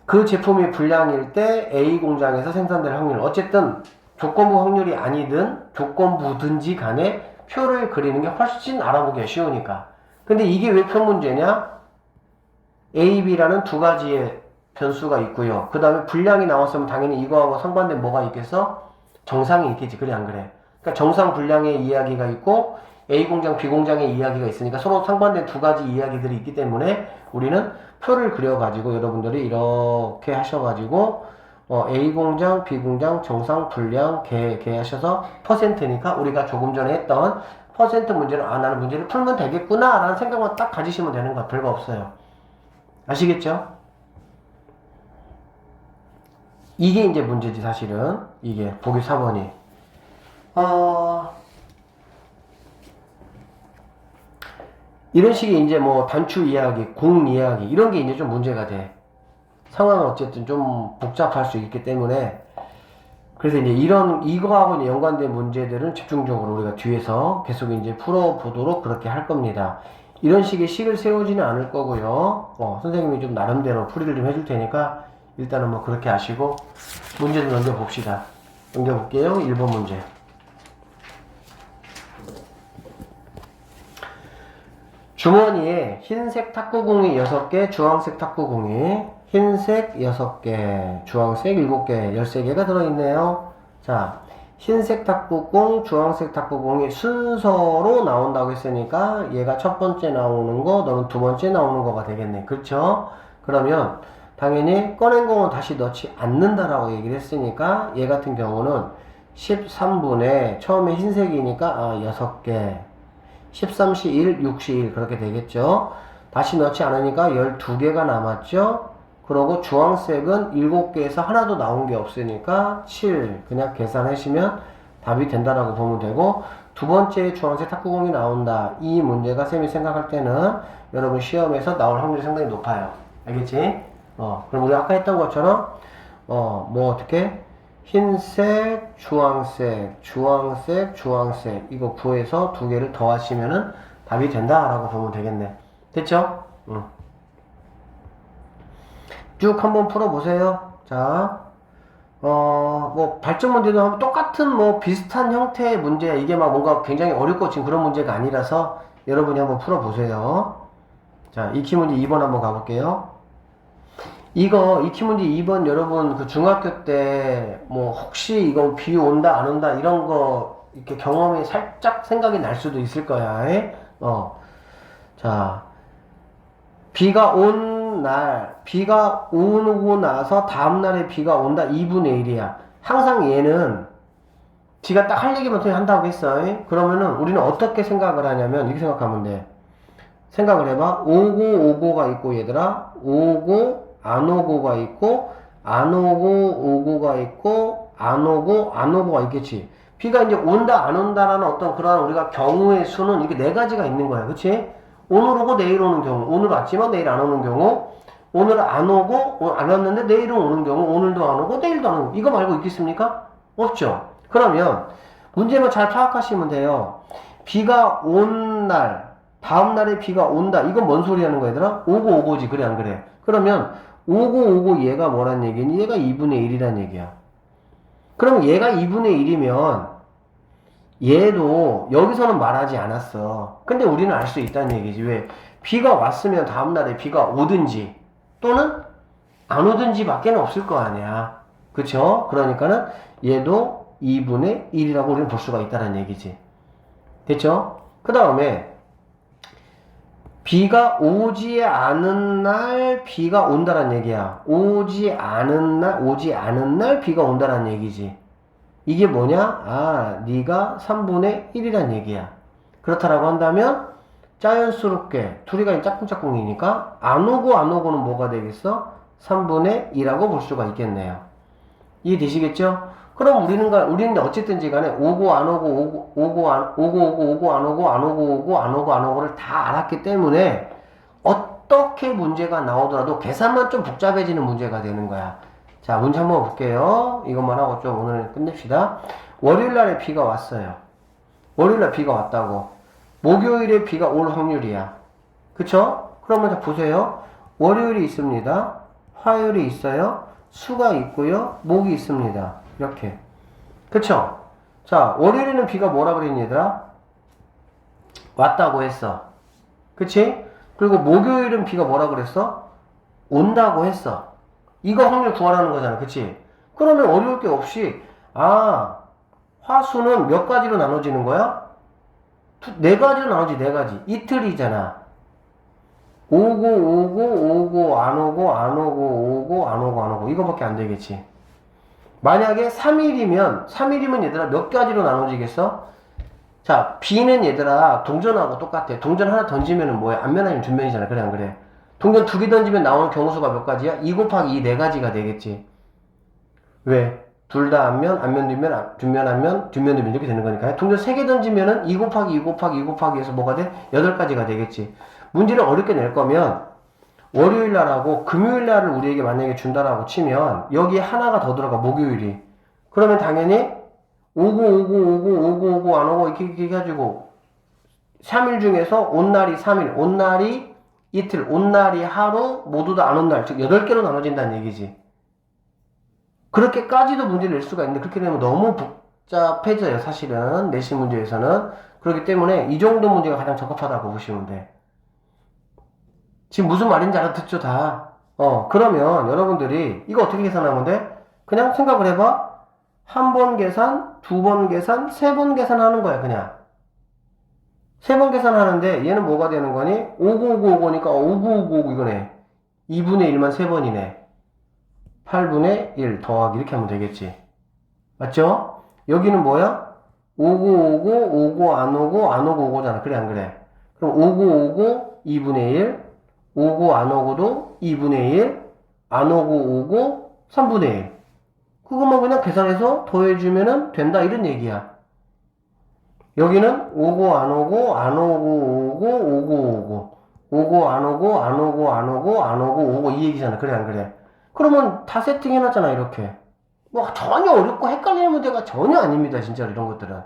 그 제품이 불량일 때 A 공장에서 생산될 확률, 어쨌든 조건부 확률이 아니든 조건부든지 간에 표를 그리는 게 훨씬 알아보기가 쉬우니까. 근데 이게 왜 표 문제냐? A, B라는 두 가지의 변수가 있고요. 그 다음에 불량이 나왔으면 당연히 이거하고 상반된 뭐가 있겠어? 정상이 있겠지. 그래 안 그래? 그러니까 정상 불량의 이야기가 있고 A 공장, B 공장의 이야기가 있으니까 서로 상반된 두 가지 이야기들이 있기 때문에 우리는 표를 그려가지고 여러분들이 이렇게 하셔가지고 A 공장, B 공장, 정상, 불량, 개 하셔서 퍼센트니까 우리가 조금 전에 했던 퍼센트 문제를 나는 문제를 풀면 되겠구나 라는 생각만 딱 가지시면 되는 거 별거 없어요. 아시겠죠? 이게 이제 문제지 사실은. 이게 보기 4번이 이런 식의 이제 뭐 단추 이야기, 공 이야기 이런 게 이제 좀 문제가 돼. 상황은 어쨌든 좀 복잡할 수 있기 때문에 그래서 이제 이거하고 이제 연관된 문제들은 집중적으로 우리가 뒤에서 계속 이제 풀어보도록 그렇게 할 겁니다. 이런 식의 식을 세우지는 않을 거고요. 선생님이 좀 나름대로 풀이를 좀 해줄 테니까 일단은 뭐 그렇게 하시고 문제 좀 넘겨봅시다. 넘겨볼게요. 1번 문제. 주머니에 흰색 탁구공이 6개, 주황색 탁구공이 흰색 6개, 주황색 7개, 13개가 들어있네요. 자, 흰색 탁구공, 주황색 탁구공이 순서로 나온다고 했으니까 얘가 첫 번째 나오는 거, 너는 두 번째 나오는 거가 되겠네. 그렇죠? 그러면 당연히 꺼낸 공은 다시 넣지 않는다라고 얘기를 했으니까 얘 같은 경우는 13분의 처음에 흰색이니까 6개 13시 1, 6시 1 그렇게 되겠죠. 다시 넣지 않으니까 12개가 남았죠. 그러고 주황색은 7개에서 하나도 나온 게 없으니까 7 그냥 계산하시면 답이 된다라고 보면 되고, 두 번째 주황색 탁구공이 나온다. 이 문제가 쌤이 생각할 때는 여러분 시험에서 나올 확률이 상당히 높아요. 알겠지? 그럼 우리 아까 했던 것처럼 뭐 어떻게 흰색, 주황색, 주황색, 주황색 이거 구해서 두 개를 더하시면은 답이 된다라고 보면 되겠네. 됐죠? 쭉 한번 풀어보세요. 자, 뭐 발전 문제도 하면 똑같은 뭐 비슷한 형태의 문제, 이게 막 뭔가 굉장히 어렵고 지금 그런 문제가 아니라서 여러분이 한번 풀어보세요. 자, 익히 문제 2번 한번 가볼게요. 이거 익히 문제 2번 여러분 그 중학교 때 뭐 혹시 이거 비 온다 안 온다 이런 거 이렇게 경험이 살짝 생각이 날 수도 있을 거야. 자, 비가 온 날, 비가 오고 나서 다음날에 비가 온다 2분의 1이야. 항상 얘는 지가 딱 할 얘기만 한다고 했어. 그러면은 우리는 어떻게 생각을 하냐면 이렇게 생각하면 돼. 생각을 해봐. 오고 오고가 있고 얘들아, 오고 안 오고가 있고, 안 오고 오고가 있고, 안 오고 안 오고가 있겠지. 비가 이제 온다 안 온다라는 어떤 그런 우리가 경우의 수는 이게 네 가지가 있는 거야. 그치? 오늘 오고 내일 오는 경우, 오늘 왔지만 내일 안 오는 경우, 오늘 안 오고 안 왔는데 내일은 오는 경우, 오늘도 안 오고 내일도 안 오고, 이거 말고 있겠습니까? 없죠. 그러면 문제만 잘 파악하시면 돼요. 비가 온 날, 다음 날에 비가 온다. 이건 뭔 소리 하는 거야, 얘들아? 오고 오고지. 그래 안 그래? 그러면 오고 오고 얘가 뭐란 얘기니? 얘가 2분의 1이란 얘기야. 그럼 얘가 2분의 1이면 얘도 여기서는 말하지 않았어. 근데 우리는 알 수 있다는 얘기지. 왜? 비가 왔으면 다음날에 비가 오든지 또는 안 오든지 밖에는 없을 거 아니야. 그쵸? 그러니까는 얘도 2분의 1이라고 우리는 볼 수가 있다는 얘기지. 됐죠? 그 다음에 비가 오지 않은 날 비가 온다는 얘기야. 오지 않은 날 비가 온다는 얘기지. 이게 뭐냐? 아, 네가 3분의 1이란 얘기야. 그렇다라고 한다면 자연스럽게 둘이가 짝꿍짝꿍이니까 안 오고 안 오고는 뭐가 되겠어? 3분의 2라고 볼 수가 있겠네요. 이해되시겠죠? 그럼 우리는 어쨌든지 간에 오고 안 오고 오고 안 오고 안 오고 안 오고를 다 알았기 때문에 어떻게 문제가 나오더라도 계산만 좀 복잡해지는 문제가 되는 거야. 자, 문제 한번 볼게요. 이것만 하고 좀 오늘 끝냅시다. 월요일날에 비가 왔어요. 월요일날 비가 왔다고. 목요일에 비가 올 확률이야. 그쵸? 그러면 자 보세요. 월요일이 있습니다. 화요일이 있어요. 수가 있고요. 목이 있습니다. 이렇게. 그쵸? 자, 월요일에는 비가 뭐라 그랬니 얘들아? 왔다고 했어. 그치? 그리고 목요일은 비가 뭐라 그랬어? 온다고 했어. 이거 확률 구하라는 거잖아. 그치? 그러면 어려울 게 없이, 화수는 몇 가지로 나눠지는 거야? 네 가지로 나눠지, 네 가지. 이틀이잖아. 오고, 안 오고, 안 오고, 안 오고. 이거밖에 안 되겠지. 만약에 3일이면 얘들아 몇 가지로 나눠지겠어? 자, B는 얘들아 동전하고 똑같아. 동전 하나 던지면은 뭐야? 앞면 아니면 뒷면이잖아. 그래 안 그래? 동전 2개 던지면 나오는 경우수가 몇 가지야? 2 곱하기 2 4가지가 되겠지. 왜? 둘 다 앞면, 뒷면, 앞면, 뒷면 이렇게 되는 거니까. 동전 3개 던지면은 2 곱하기 2 곱하기 2 곱하기 해서 뭐가 돼? 8가지가 되겠지. 문제를 어렵게 낼 거면 월요일 날하고 금요일 날을 우리에게 만약에 준다라고 치면 여기에 하나가 더 들어가, 목요일이. 그러면 당연히 오고 안 오고 이렇게 해가지고 3일 중에서 온 날이 3일, 온 날이 이틀, 온 날이 하루, 모두 다 안 온 날, 즉 8개로 나눠진다는 얘기지. 그렇게까지도 문제를 낼 수가 있는데 그렇게 되면 너무 복잡해져요. 사실은 내신 문제에서는. 그렇기 때문에 이 정도 문제가 가장 적합하다고 보시면 돼. 지금 무슨 말인지 알아듣죠 다. 그러면 여러분들이 이거 어떻게 계산하면 돼? 그냥 생각을 해봐. 한 번 계산, 두 번 계산, 세 번 계산하는 거야. 그냥 세 번 계산하는데 얘는 뭐가 되는 거니? 오고니까 오고 이거네. 2분의 1만 세 번이네. 8분의 1 더하기 이렇게 하면 되겠지. 맞죠? 여기는 뭐야? 오고 안 오고 오고잖아. 그래 안 그래? 그럼 오고 2분의 1, 오고 안 오고도 2분의 1, 안 오고 오고 3분의 1. 그것만 그냥 계산해서 더해주면은 된다 이런 얘기야. 여기는 오고 안 오고 안 오고 오고 오고 오고 오고 안 오고 안 오고 안 오고 안 오고 오고 이 얘기잖아. 그래 안 그래? 그러면 다 세팅해놨잖아 이렇게. 뭐 전혀 어렵고 헷갈리는 문제가 전혀 아닙니다. 진짜 이런 것들은.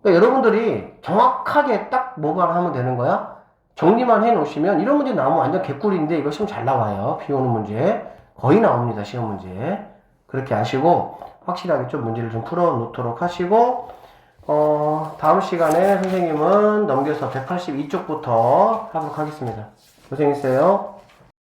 그러니까 여러분들이 정확하게 딱 뭐만 하면 되는 거야. 정리만 해 놓으시면 이런 문제 나오면 완전 개꿀인데 이거 시험 잘 나와요. 비 오는 문제 거의 나옵니다. 시험 문제. 그렇게 하시고 확실하게 좀 문제를 좀 풀어 놓도록 하시고 다음 시간에 선생님은 넘겨서 182쪽부터 하도록 하겠습니다. 고생했어요.